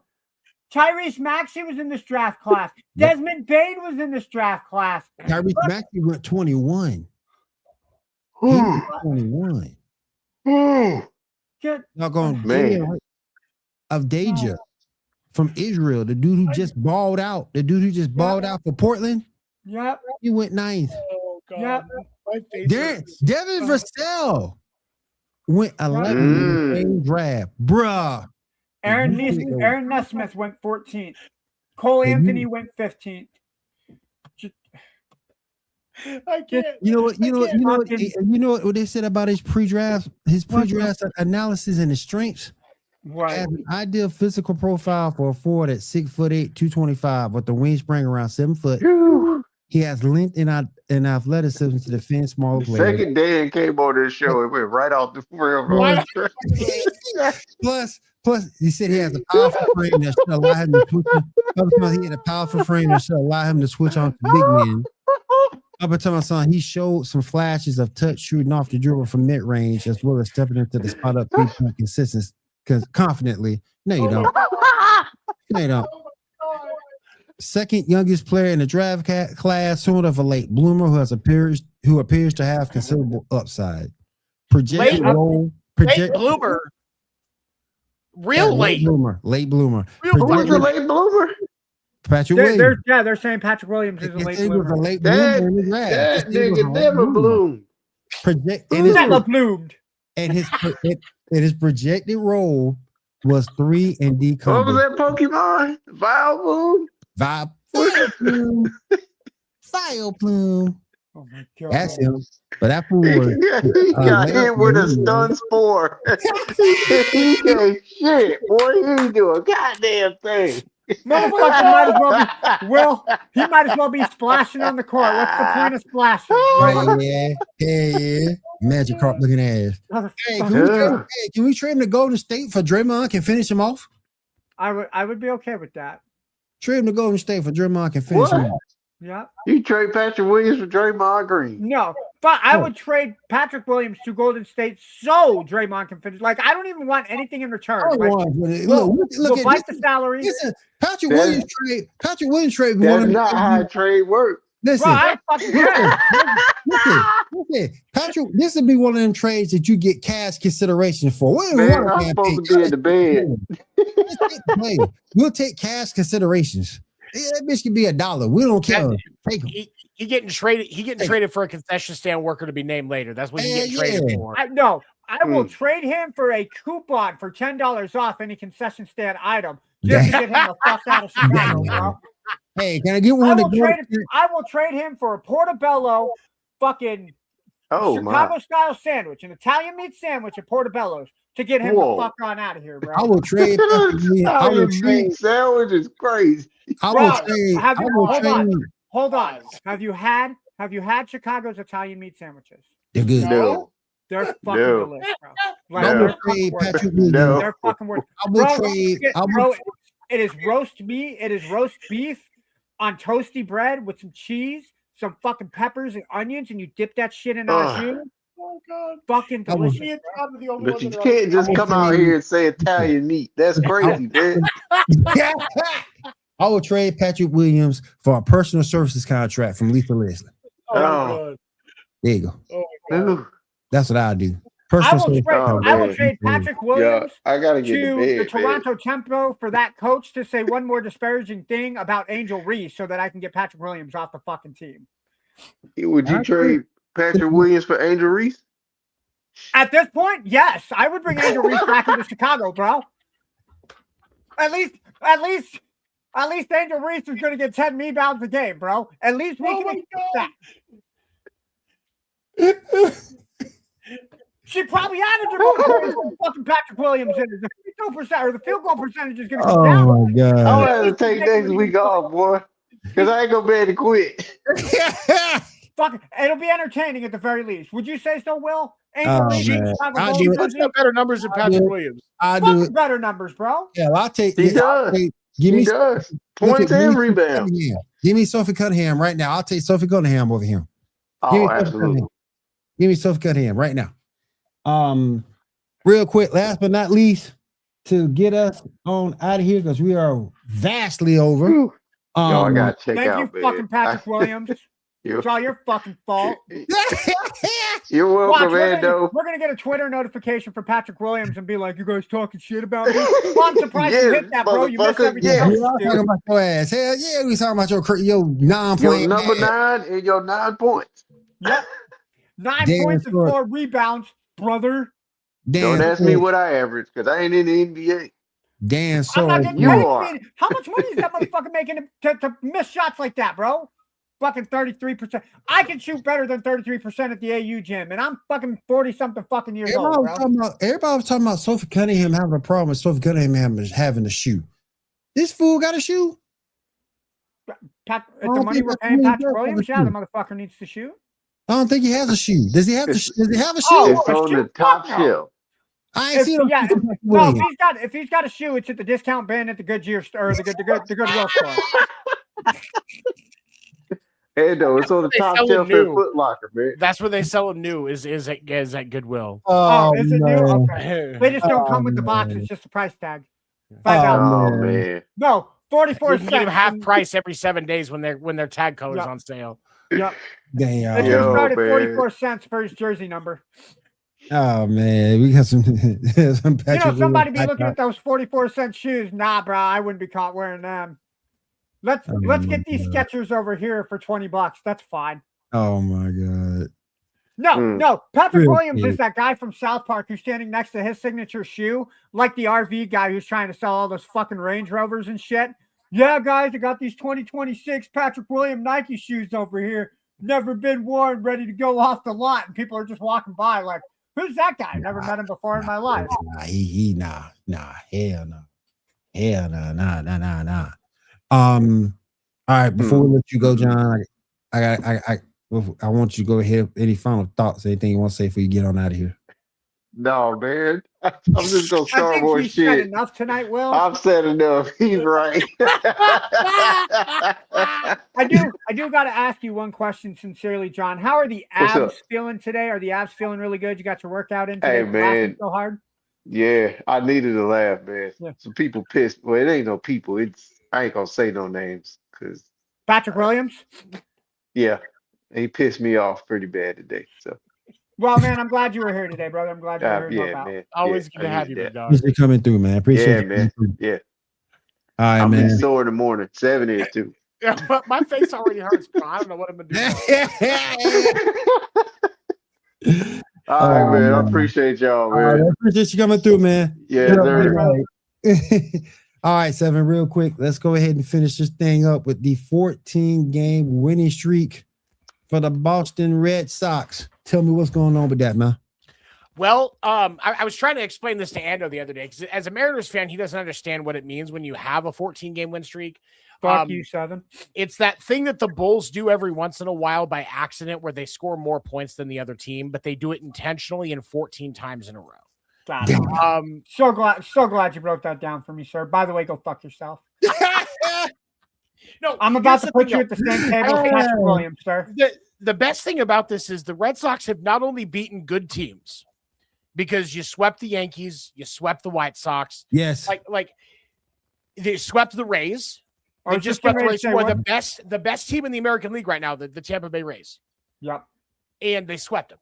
Tyrese Maxey was in this draft class. Desmond Bane was in this draft class. Tyrese Maxey went 21. He Ooh. went 21. Ooh. Good. Y'all going Man. of Deja from Israel, the dude who just balled out, out for Portland. Yep. He went 9th. Oh god! Yep. My face hurts. Devin Vassell went 11th in the same draft, bruh. Aaron Nesmith went 14th. Cole Anthony went 15th. I can't. You know what they said about his pre-draft analysis and his strengths. Right. Has an ideal physical profile for a forward at 6'8", 225, with the wingspan around 7 foot. Whew. He has length and athleticism to defend smaller players. Second Dan came on this show, it went right off the railroad. Plus, he said he has a powerful frame that should allow him to switch. He had a powerful frame that should allow him to switch on to big men. Up until my son, he showed some flashes of touch shooting off the dribble from mid range, as well as stepping into the spot up 3-point confidently. No, you don't. No, you don't. Second youngest player in the draft class, sort of a late bloomer who appears to have considerable upside. Projected role. Late bloomer. Late bloomer. Late bloomer. Who's the late bloomer? Patrick Williams. They're saying Patrick Williams is a late bloomer. That nigga never bloomed. Never bloomed. And his projected role was 3 and D. What was that Pokemon? Vileplume? Vileplume. Oh my god. That's him. But that fool was He got hit with a stun spore. He ain't shit, boy. He ain't do a goddamn thing. Motherfucker might as well be he might as well be splashing on the court. What's the point of splashing? Yeah. Magic Carp looking ass. Hey, can we trade him to Golden State for Draymond? Can finish him off? I would be okay with that. Trade him to Golden State for Draymond. Can finish him off. Yeah. You trade Patrick Williams for Draymond Green. No, but I would trade Patrick Williams to Golden State so Draymond can finish. Like, I don't even want anything in return. We'll bite the salary. Listen, Patrick Williams trade. That's not how trade works. Listen, Bro, I fucking care. listen, Patrick, this would be one of them trades that you get cash consideration for. Man, I'm supposed to be in the bed. We'll take cash considerations. Yeah, that bitch could be $1. We don't care. Take him. He getting traded for a concession stand worker to be named later. That's what he's getting traded for. I will trade him for a coupon for $10 off any concession stand item Just to Damn. get him the fuck out of Chicago, bro. Hey, can I get I one? will trade him for a portobello fucking Oh Chicago my! style sandwich, an Italian meat sandwich at Portobello's to get him Whoa. the fuck on out of here, bro. I will trade. Italian meat sandwich is crazy. I Bro, will trade. have you, I will hold trade. on. Hold on. Have you had Chicago's Italian meat sandwiches? They're good. No, They're fucking No. delicious, bro. Like, I No. will they're fucking trade worth it. Patrick Williams. No. They're fucking worth it. I will Bro, trade. I will bro, it is roast meat. It is roast beef on toasty bread with some cheese, some fucking peppers and onions, and you dip that shit in au Ugh. jus. Oh God. Fucking I will- delicious. Me and Todd are the only but ones you that are can't just I will come out trade- here and say Italian meat. That's crazy, man. I will trade Patrick Williams for a personal services contract from Lethal Leslie. Oh, my Oh. God. There you go. Oh, my God. Ooh. That's what I do. I Personal will services trade. Oh, I will man. trade Patrick Yeah, Williams I gotta get to to bed, the man. Toronto Tempo for that coach to say one more disparaging thing about Angel Reese so that I can get Patrick Williams off the fucking team. Would you I trade Patrick Williams for Angel Reese? At this point, yes, I would bring Angel Reese back into Chicago, bro. At least Angel Reese is going to get 10 rebounds a game, bro. At least we Oh, can my accept God. that. She probably added Jamal Murray and fucking Patrick Williams in it. The 52% or the field goal percentage is going to come down. Oh my I'm god. gonna have to take next week off, boy, because I ain't gonna be able to quit. Fuck, it'll be entertaining at the very least. Would you say so, Will? Angel Oh, Reese in man. Chicago I Bulls do He it. puts jersey? up better numbers than I Patrick do. Williams. I do Fucking it. better numbers, bro. Yeah, I'll take. He I'll does. take- give He me. does. look Points at and Sophie rebounds. Cunningham. Give me Sophie Cunningham right now. I'll take Sophie Cunningham over him. Give me Oh, Sophie absolutely. Cunningham. Give me Sophie Cunningham right now. Real quick, last but not least, to get us on out of here because we are vastly over. Whew. Yo, I gotta check Thank out, you, man. fucking Patrick Williams. It's all your fucking fault. You're Watch, welcome, Ando. we're gonna get a Twitter notification for Patrick Williams and be like, "You guys talking shit about me?" Well, I'm surprised you Yes, hit that, bro. You missed motherfucker, everything yes. else, We are dude. talking about your ass. Hell yeah, we talking about your Your non-playing number ass. 9 and your 9 points. Yep. 9 Damn points and short. 4 rebounds, brother. Dan, Don't ask me what I average because I ain't in the NBA. Dan I'm Soul. not getting You paid. are. How much money is that motherfucker making to miss shots like that, bro? Fucking 33%. I can shoot better than 33% at the AU gym, and I'm fucking 40-something fucking years Everybody old, was, bro. everybody was talking about Sophie Cunningham having a problem with Sophie Cunningham having to shoot. This fool got a shoe. At I the don't money think we're that's paying really Patrick good for Williams, the yeah, the shoe. motherfucker needs to shoot. I don't think he has a shoe. Does he have a shoe? Oh, It's a on shoe? the top Fuck no. shelf. I ain't seen no Yeah, shoe from Patrick no, Williams. if he's got a shoe, it's at the discount bin at the Goodyear store or the Goodwill store. Ando, it's on the They top sell it shelf at new. Foot Locker, man. That's where they sell them new. Is at Goodwill. Oh, is it new? man. Okay. They just don't come with the box. man. It's just the price tag. $5. Oh, Oh, man. No, 44 You can get them cents. half price every 7 days when their tag color's Yep. on sale. Yep. Damn. It's Yo, gonna start at man. 44 cents for his jersey number. Oh man, we got some. some Patrick Somebody be Williams. looking at those 44-cent shoes. Nah, bro, I wouldn't be caught wearing them. Let's get these God. Skechers over here for $20. That's fine. Oh my god. No. Patrick Real Williams quick. is that guy from South Park who's standing next to his signature shoe, like the RV guy who's trying to sell all those fucking Range Rovers and shit. Yeah, guys, I got these 2026 Patrick Williams Nike shoes over here. Never been worn, ready to go off the lot. And people are just walking by like, who's that guy? Never met him before in my life. Nah, hell no. All right, before we let you go, John, I want you to go ahead. Any final thoughts? Anything you want to say before you get on out of here? No, man. I'm just going to I Star think Wars we said shit. enough tonight, Will. I've said enough. He's right. I do got to ask you one question sincerely, John. How are the What's up? abs feeling today? Are the abs feeling really good? You got your workout in today? Hey, from laughing man. so hard. Yeah, I needed a laugh, man. Yeah. Some people pissed. Well, it ain't no people. I ain't gonna say no names because Patrick Williams. yeah, he pissed me off pretty bad today. So Well, man, I'm glad you were here today, brother. I'm glad you were here. No yeah, doubt. man. Always yeah, good to I have you, needed big dog. Appreciate you coming through, man. Appreciate Yeah, you man. coming through. Yeah, All right, I'm man. sore in the morning. 7 is too. Yeah, but my face already hurts, bro. I don't know what I'm gonna do. All right, man. I man. appreciate y'all, All right, man. I appreciate you coming through, man. Yeah, Yeah, sir. right. All right, Seven, real quick. Let's go ahead and finish this thing up with the 14-game winning streak for the Boston Red Sox. Tell me what's going on with that, man. Well, I was trying to explain this to Ando the other day because as a Mariners fan, he doesn't understand what it means when you have a 14-game win streak. Fuck you, Seven. It's that thing that the Bulls do every once in a while by accident where they score more points than the other team, but they do it intentionally and 14 times in a row. Got it. So glad you broke that down for me, sir. By the way, go fuck yourself. No, I'm about to put you at the same table as Patrick Williams, sir. The best thing about this is the Red Sox have not only beaten good teams because you swept the Yankees, you swept the White Sox. Yes. Like they swept the Rays. They just swept the Rays. The best team in the American League right now, the Tampa Bay Rays. Yep. And they swept them.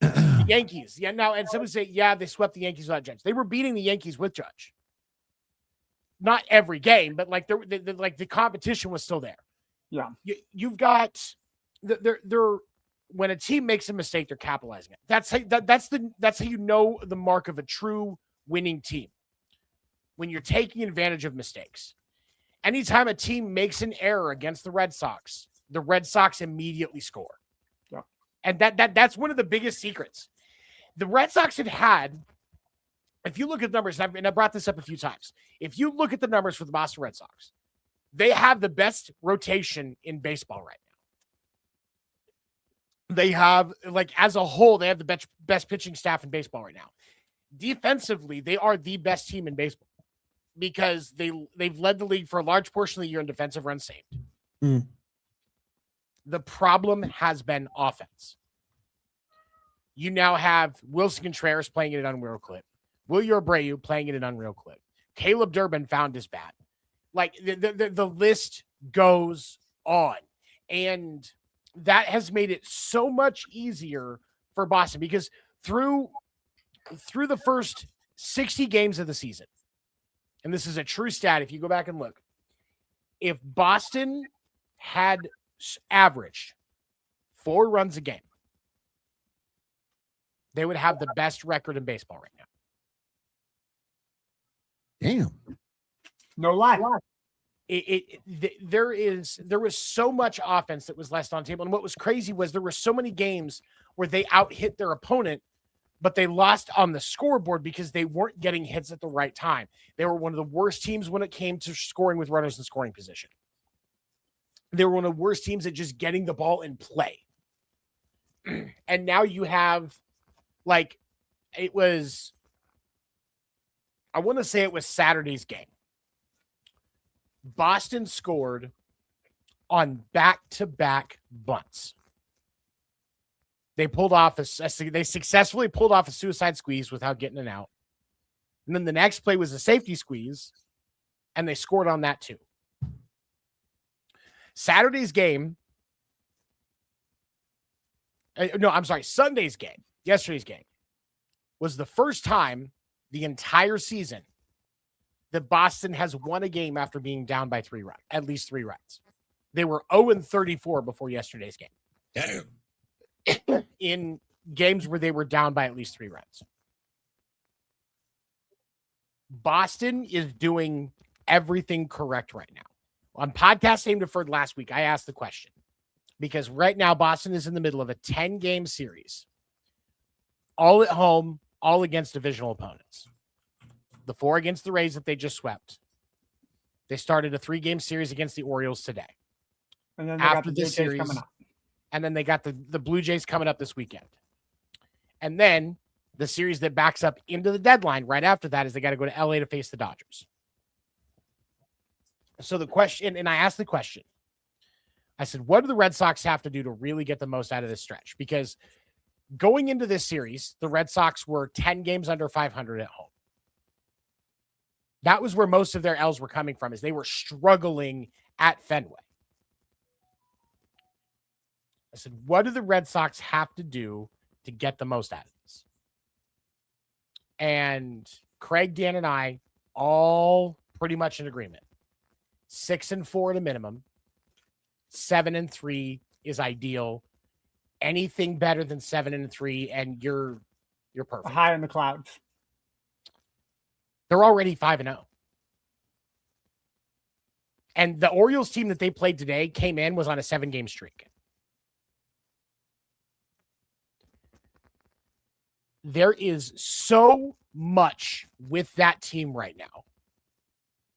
The Yankees. Yeah, now, and somebody say, yeah, they swept the Yankees without Judge. They were beating the Yankees with Judge. Not every game, but like the competition was still there. Yeah. You've got they're when a team makes a mistake, they're capitalizing it. That's how you know the mark of a true winning team. When you're taking advantage of mistakes. Anytime a team makes an error against the Red Sox immediately score. Yeah. And that's one of the biggest secrets. The Red Sox have had, if you look at the numbers, and I brought this up a few times, if you look at the numbers for the Boston Red Sox, they have the best rotation in baseball right now. They have, like, as a whole, they have the best pitching staff in baseball right now. Defensively, they are the best team in baseball because they've led the league for a large portion of the year in defensive runs saved. Mm. The problem has been offense. You now have Wilson Contreras playing at an unreal clip. Wilyer Abreu playing at an unreal clip. Caleb Durbin found his bat. Like the list goes on. And that has made it so much easier for Boston because through the first 60 games of the season, and this is a true stat if you go back and look, if Boston had averaged 4 runs a game, they would have the best record in baseball right now. Damn. No lie. There was so much offense that was left on the table. And what was crazy was there were so many games where they out-hit their opponent, but they lost on the scoreboard because they weren't getting hits at the right time. They were one of the worst teams when it came to scoring with runners in scoring position. They were one of the worst teams at just getting the ball in play. And now you have, like, I want to say it was Saturday's game. Boston scored on back-to-back bunts. They successfully pulled off a suicide squeeze without getting an out. And then the next play was a safety squeeze, and they scored on that too. Sunday's game, yesterday's game, was the first time the entire season that Boston has won a game after being down by at least 3 runs. They were 0-34 before yesterday's game. Damn. In games where they were down by at least 3 runs. Boston is doing everything correct right now. On Podcast Aim Deferred last week, I asked the question because right now Boston is in the middle of a 10-game series, all at home, all against divisional opponents. The 4 against the Rays that they just swept. They started a 3-game series against the Orioles today. And then they after got the this Blue Jays series, coming up. And then they got the Blue Jays coming up this weekend. And then the series that backs up into the deadline right after that is they got to go to LA to face the Dodgers. So the question, and I asked the question, I said, what do the Red Sox have to do to really get the most out of this stretch? Because going into this series, the Red Sox were 10 games under 500 at home. That was where most of their L's were coming from, is they were struggling at Fenway. I said, what do the Red Sox have to do to get the most out of this? And Craig, Dan, and I all pretty much in agreement. 6-4 at a minimum. 7-3 is ideal. Anything better than 7-3, and you're perfect. High in the clouds. They're already 5-0. And the Orioles team that they played today was on a 7-game streak. There is so much with that team right now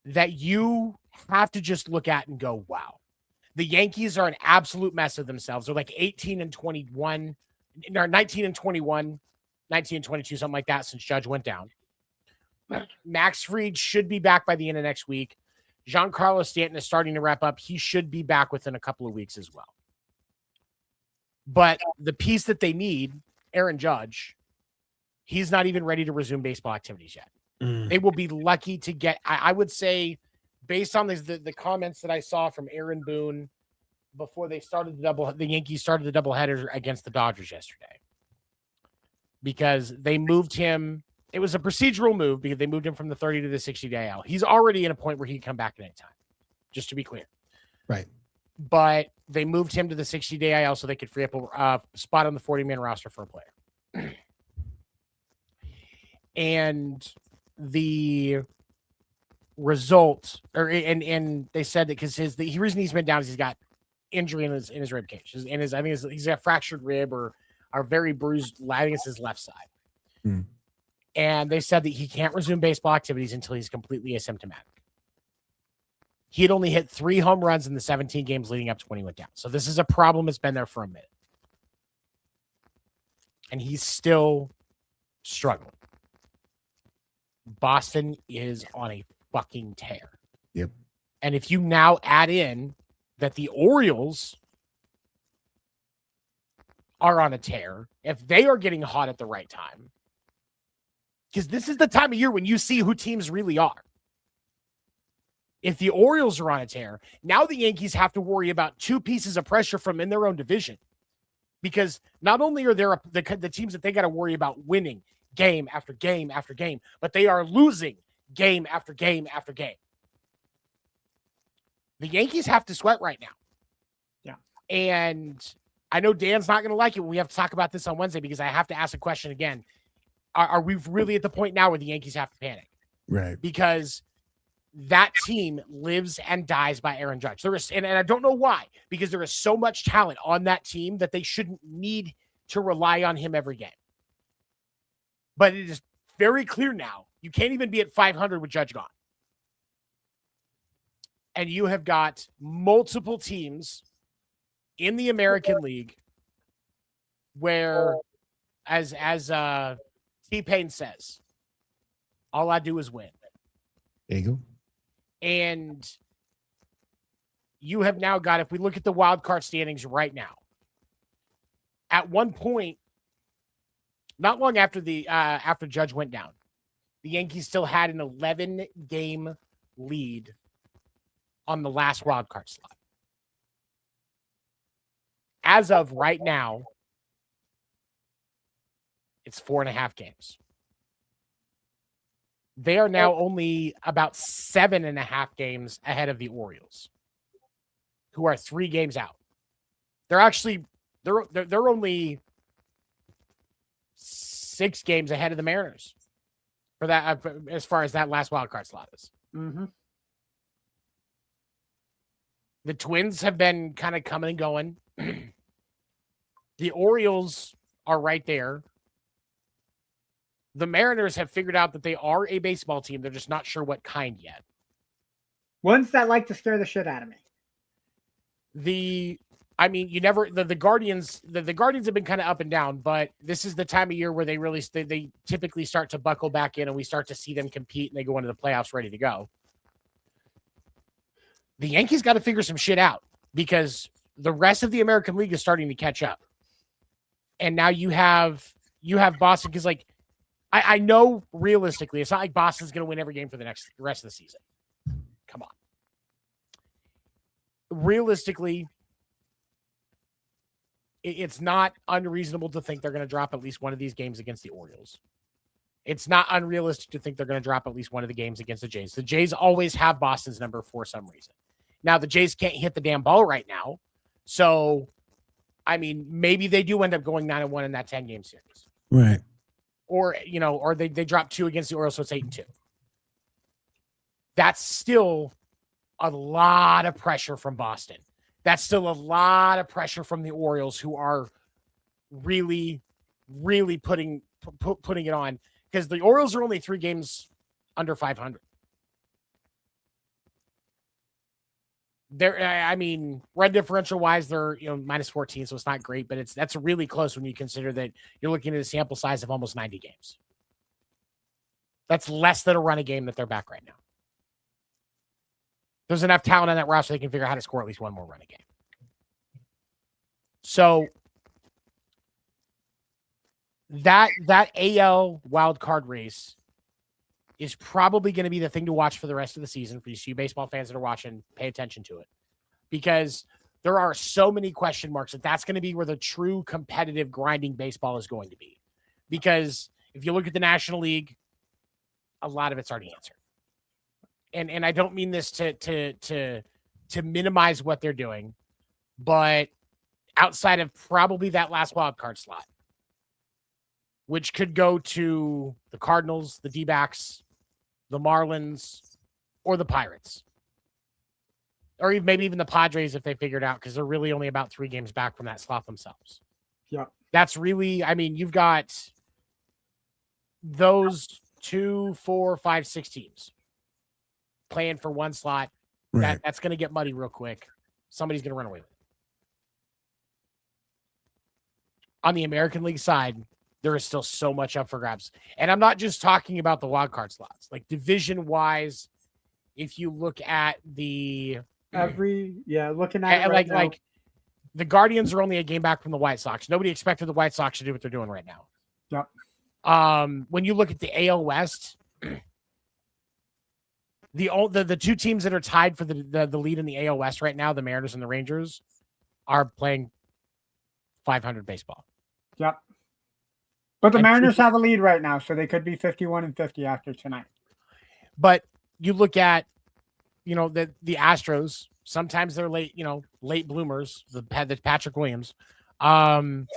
that you have to just look at and go, wow. The Yankees are an absolute mess of themselves. They're like 18-21, or 19-21, 19-22, something like that since Judge went down. Max Fried should be back by the end of next week. Giancarlo Stanton is starting to wrap up. He should be back within a couple of weeks as well. But the piece that they need, Aaron Judge, he's not even ready to resume baseball activities yet. They will be lucky to get, I would say, based on the comments that I saw from Aaron Boone before they started the Yankees started the doubleheader against the Dodgers yesterday. Because they moved him. It was a procedural move because they moved him from the 30 to the 60-day IL. He's already in a point where he can come back at any time, just to be clear. Right. But they moved him to the 60-day IL so they could free up a spot on the 40-man roster for a player. And the result, and they said that because the reason he's been down is he's got injury in his rib cage. I think he's got a fractured rib or very bruised. I think it's his left side. And they said that he can't resume baseball activities until he's completely asymptomatic. He had only hit 3 home runs in the 17 games leading up to when he went down. So this is a problem that's been there for a minute. And he's still struggling. Boston is on a fucking tear. Yep. And if you now add in that the Orioles are on a tear, if they are getting hot at the right time, because this is the time of year when you see who teams really are. If the Orioles are on a tear, now the Yankees have to worry about 2 pieces of pressure from in their own division. Because not only are there the teams that they got to worry about winning game after game after game, but they are losing game after game after game. The Yankees have to sweat right now. Yeah. And I know Dan's not going to like it when we have to talk about this on Wednesday because I have to ask a question again. Are we really at the point now where the Yankees have to panic? Right. Because that team lives and dies by Aaron Judge. And I don't know why, because there is so much talent on that team that they shouldn't need to rely on him every game. But it is very clear now. You can't even be at 500 with Judge gone. And you have got multiple teams in the American League where, as T-Pain says, all I do is win. There you go. And you have now got, if we look at the wild card standings right now, at one point, not long after after Judge went down, the Yankees still had an 11-game lead on the last wild card slot. As of right now, it's 4.5 games. They are now only about 7.5 games ahead of the Orioles, who are 3 games out. They're actually they're only 6 games ahead of the Mariners for that as far as that last wild card slot is. Mm-hmm. The Twins have been kind of coming and going. The Orioles are right there. The Mariners have figured out that they are a baseball team. They're just not sure what kind yet. Ones that like to scare the shit out of me. The Guardians, the Guardians have been kind of up and down, but this is the time of year where they typically start to buckle back in and we start to see them compete and they go into the playoffs ready to go. The Yankees got to figure some shit out because the rest of the American League is starting to catch up. And now you have Boston because I know realistically, it's not like Boston's going to win every game for the rest of the season. Come on. Realistically, it's not unreasonable to think they're going to drop at least one of these games against the Orioles. It's not unrealistic to think they're going to drop at least one of the games against the Jays. The Jays always have Boston's number for some reason. Now, the Jays can't hit the damn ball right now. So, maybe they do end up going 9-1 in that 10-game series. Right. Or they drop 2 against the Orioles, so it's 8-2. That's still a lot of pressure from Boston. That's still a lot of pressure from the Orioles, who are really, really putting it on, because the Orioles are only 3 games under 500. They're, I mean, run differential wise, they're minus 14, so it's not great, but that's really close when you consider that you're looking at a sample size of almost 90 games. That's less than a run a game that they're back right now. There's enough talent on that roster they can figure out how to score at least one more run a game. So that AL wild card race is probably going to be the thing to watch for the rest of the season. For you baseball fans that are watching, pay attention to it, because there are so many question marks that's going to be where the true competitive grinding baseball is going to be. Because if you look at the National League, a lot of it's already answered. And I don't mean this to minimize what they're doing, but outside of probably that last wild card slot, which could go to the Cardinals, the D-backs, the Marlins, or the Pirates. Or maybe even the Padres if they figure it out, because they're really only about 3 games back from that slot themselves. Yeah. That's really, I mean, you've got those 2, 4, 5, 6 teams playing for one slot. Right. That's going to get muddy real quick. Somebody's going to run away with it. On the American League side, there is still so much up for grabs. And I'm not just talking about the wild card slots. Like division-wise, if you look at the... looking at it right now. Like the Guardians are only a game back from the White Sox. Nobody expected the White Sox to do what they're doing right now. Yeah. When you look at the AL West, the 2 teams that are tied for the lead in the AL West right now, the Mariners and the Rangers, are playing 500 baseball. Yep. But the Mariners have a lead right now, so they could be 51-50 after tonight. But you look at, the Astros. Sometimes they're late bloomers. The Patrick Williams. The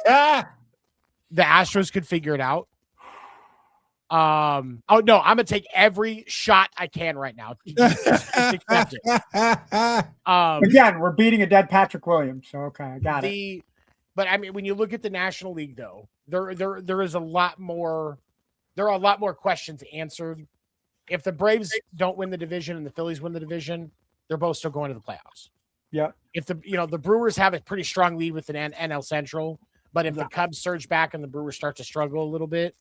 Astros could figure it out. Oh no, I'm gonna take every shot I can right now. Just accept it. Again, we're beating a dead Patrick Williams, so okay, I got it. But I mean, when you look at the National League, though, there is a lot more. There are a lot more questions answered. If the Braves don't win the division and the Phillies win the division, they're both still going to the playoffs. Yeah. If the Brewers have a pretty strong lead with an NL Central, but if the Cubs surge back and the Brewers start to struggle a little bit,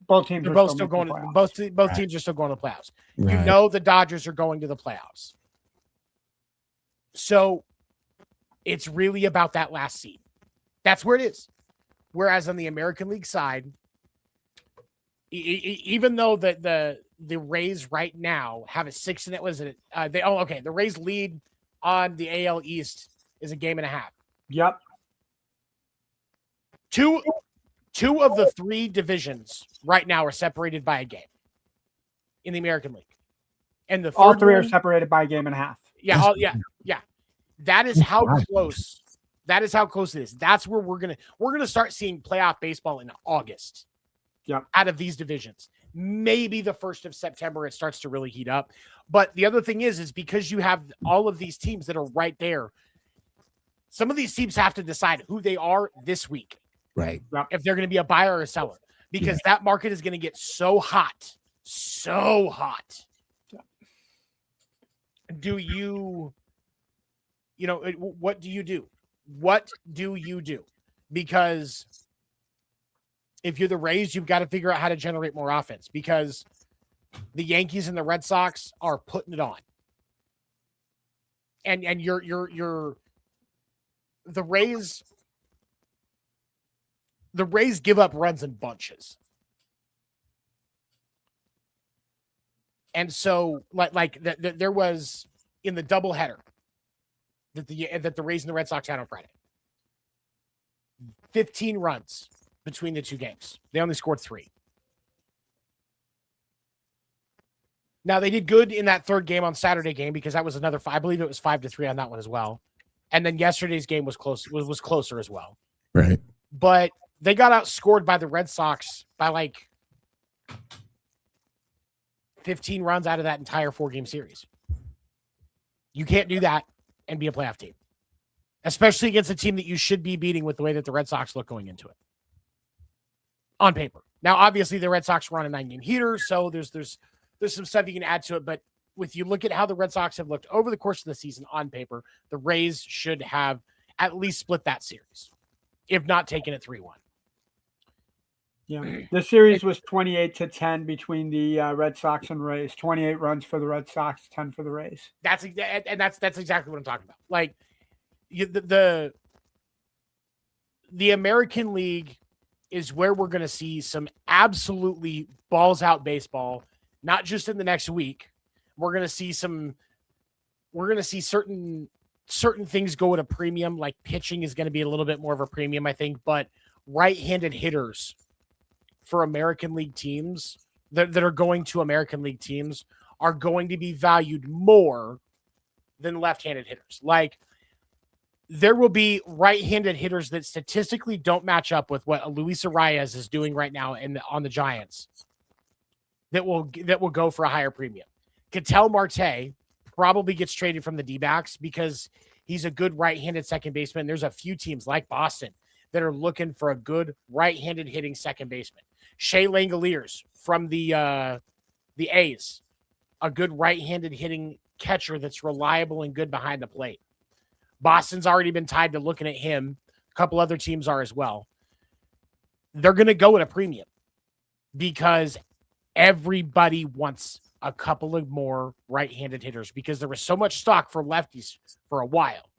both teams they're are both still going. Both teams are still going to the playoffs. Right. The Dodgers are going to the playoffs. So it's really about that last seed. That's where it is. Whereas on the American League side, even though the Rays right now have a 6 and it was it the Rays lead on the AL East is a game and a half. Yep. Two of the 3 divisions right now are separated by a game in the American League, and the all 3 are separated by a game and a half. Yeah, yeah. That is how close. That is how close it is. That's where we're gonna start seeing playoff baseball in August. Yeah. Out of these divisions, maybe the 1st of September it starts to really heat up. But the other thing is because you have all of these teams that are right there. Some of these teams have to decide who they are this week. Right. If they're going to be a buyer or a seller, because that market is going to get so hot. Yeah. Do you, what do you do? What do you do? Because if you're the Rays, you've got to figure out how to generate more offense, because the Yankees and the Red Sox are putting it on. And you're the Rays. The Rays give up runs in bunches. And so there was in the doubleheader that the Rays and the Red Sox had on Friday. 15 runs between the 2 games. They only scored 3. Now they did good in that 3rd game on Saturday game, because that was another 5. I believe it was 5-3 on that one as well. And then yesterday's game was was closer as well. Right. But they got outscored by the Red Sox by 15 runs out of that entire 4-game series. You can't do that and be a playoff team, especially against a team that you should be beating with the way that the Red Sox look going into it on paper. Now, obviously, the Red Sox run a 9-game heater, so there's some stuff you can add to it. But if you look at how the Red Sox have looked over the course of the season on paper, the Rays should have at least split that series, if not taken it 3-1. Yeah, the series was 28-10 between the Red Sox and Rays. 28 runs for the Red Sox, 10 for the Rays. That's exactly what I'm talking about. Like the American League is where we're going to see some absolutely balls out baseball, not just in the next week. We're going to see certain things go at a premium, like pitching is going to be a little bit more of a premium, I think, but right-handed hitters for American League teams that are going to American League teams are going to be valued more than left-handed hitters. Like, there will be right-handed hitters that statistically don't match up with what Luis Arias is doing right now on the Giants that will go for a higher premium. Ketel Marte probably gets traded from the D-backs because he's a good right-handed second baseman. There's a few teams like Boston that are looking for a good right-handed hitting second baseman. Shea Langoliers from the A's, a good right-handed hitting catcher that's reliable and good behind the plate. Boston's already been tied to looking at him. A couple other teams are as well. They're going to go at a premium because everybody wants a couple of more right-handed hitters because there was so much stock for lefties for a while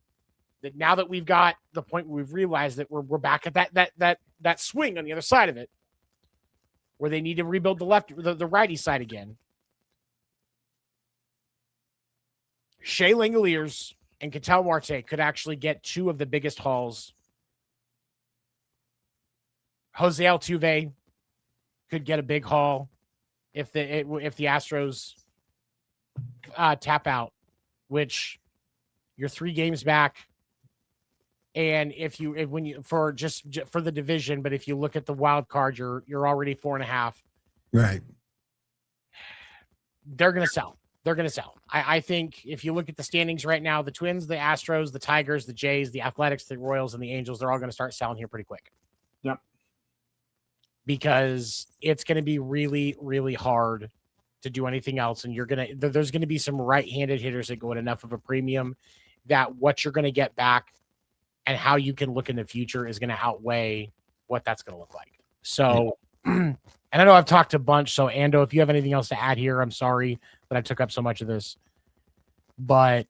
that now that we've got the point where we've realized that we're back at that swing on the other side of it, where they need to rebuild the righty side again. Shea Langoliers and Ketel Marte could actually get two of the biggest hauls. Jose Altuve could get a big haul if the Astros tap out, which you're 3 games back. And for the division, but if you look at the wild card, you're already 4.5. Right. They're going to sell. I think if you look at the standings right now, the Twins, the Astros, the Tigers, the Jays, the Athletics, the Royals, and the Angels, they're all going to start selling here pretty quick. Yep. Because it's going to be really, really hard to do anything else. And there's going to be some right-handed hitters that go at enough of a premium that what you're going to get back and how you can look in the future is going to outweigh what that's going to look like. So, and I know I've talked a bunch. So, Ando, if you have anything else to add here, I'm sorry that I took up so much of this. But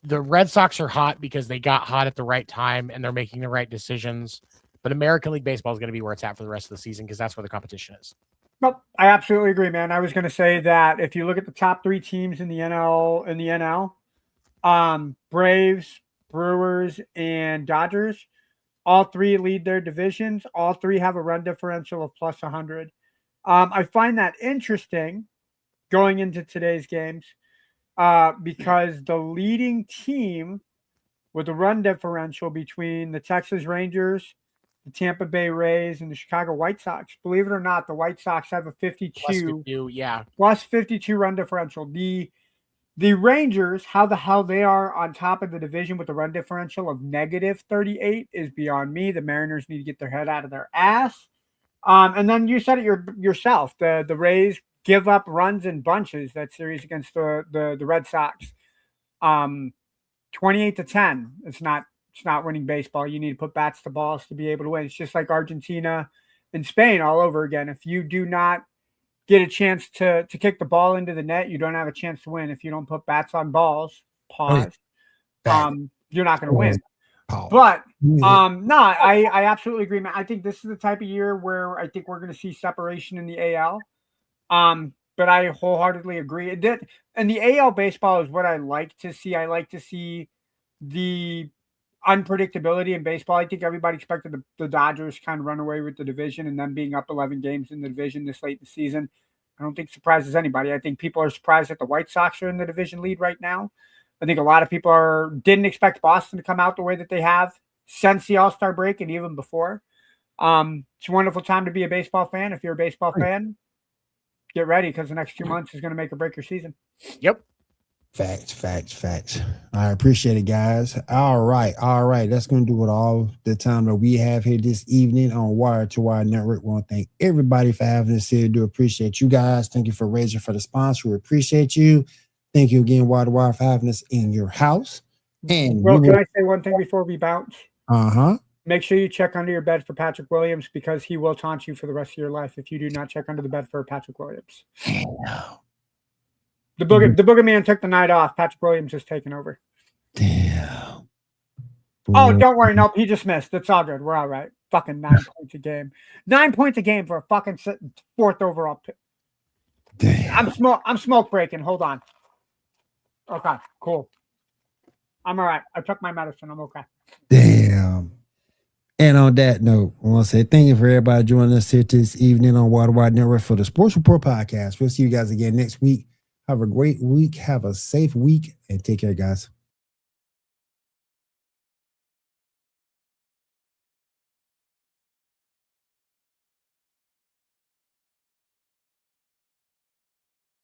the Red Sox are hot because they got hot at the right time and they're making the right decisions. But American League Baseball is going to be where it's at for the rest of the season because that's where the competition is. Well, I absolutely agree, man. I was going to say that if you look at the top 3 teams in the NL, Braves, Brewers, and Dodgers, all 3 lead their divisions. All 3 have a run differential of plus 100. I find that interesting going into today's games because the leading team with a run differential between the Texas Rangers, the Tampa Bay Rays, and the Chicago White Sox. Believe it or not, the White Sox have a 52 plus 52 run differential. The Rangers, how the hell they are on top of the division with a run differential of negative 38 is beyond me. The Mariners need to get their head out of their ass. And then you said it yourself. The Rays give up runs in bunches that series against the Red Sox. 28-10. It's not winning baseball. You need to put bats to balls to be able to win. It's just like Argentina and Spain all over again. If you do not get a chance to kick the ball into the net, you don't have a chance to win. If you don't put bats on balls, you're not going to win. But no, I absolutely agree, man. I think this is the type of year where I think we're going to see separation in the AL. But I wholeheartedly agree. And the AL baseball is what I like to see. I like to see the unpredictability in baseball. I think everybody expected the Dodgers kind of run away with the division and them being up 11 games in the division this late in the season. I don't think surprises anybody. I think people are surprised that the White Sox are in the division lead right now. I think a lot of people didn't expect Boston to come out the way that they have since the All-Star break and even before. It's a wonderful time to be a baseball fan. If you're a baseball fan, get ready because the next 2 months is going to make or break your season. Yep. Facts. I appreciate it, guys. All right. That's going to do it all the time that we have here this evening on Wire to Wire Network. We want to thank everybody for having us here. Do appreciate you guys. Thank you for raising for the sponsor. We appreciate you. Thank you again, Wire to Wire, for having us in your house. And Well, can I say one thing before we bounce? Make sure you check under your bed for Patrick Williams, because he will taunt you for the rest of your life if you do not check under the bed for Patrick Williams. The boogeyman took the night off. Patrick Williams is taking over. Damn. Oh, don't worry. Nope, he just missed. It's all good. We're all right. Fucking 9 points a game. 9 points a game for a fucking 4th overall pick. Damn. I'm smoke breaking. Hold on. Okay, cool. I'm all right. I took my medicine. I'm okay. Damn. And on that note, I want to say thank you for everybody joining us here this evening on Wire to Wire Network for the Sports Report Podcast. We'll see you guys again next week. Have a great week. Have a safe week. And take care, guys.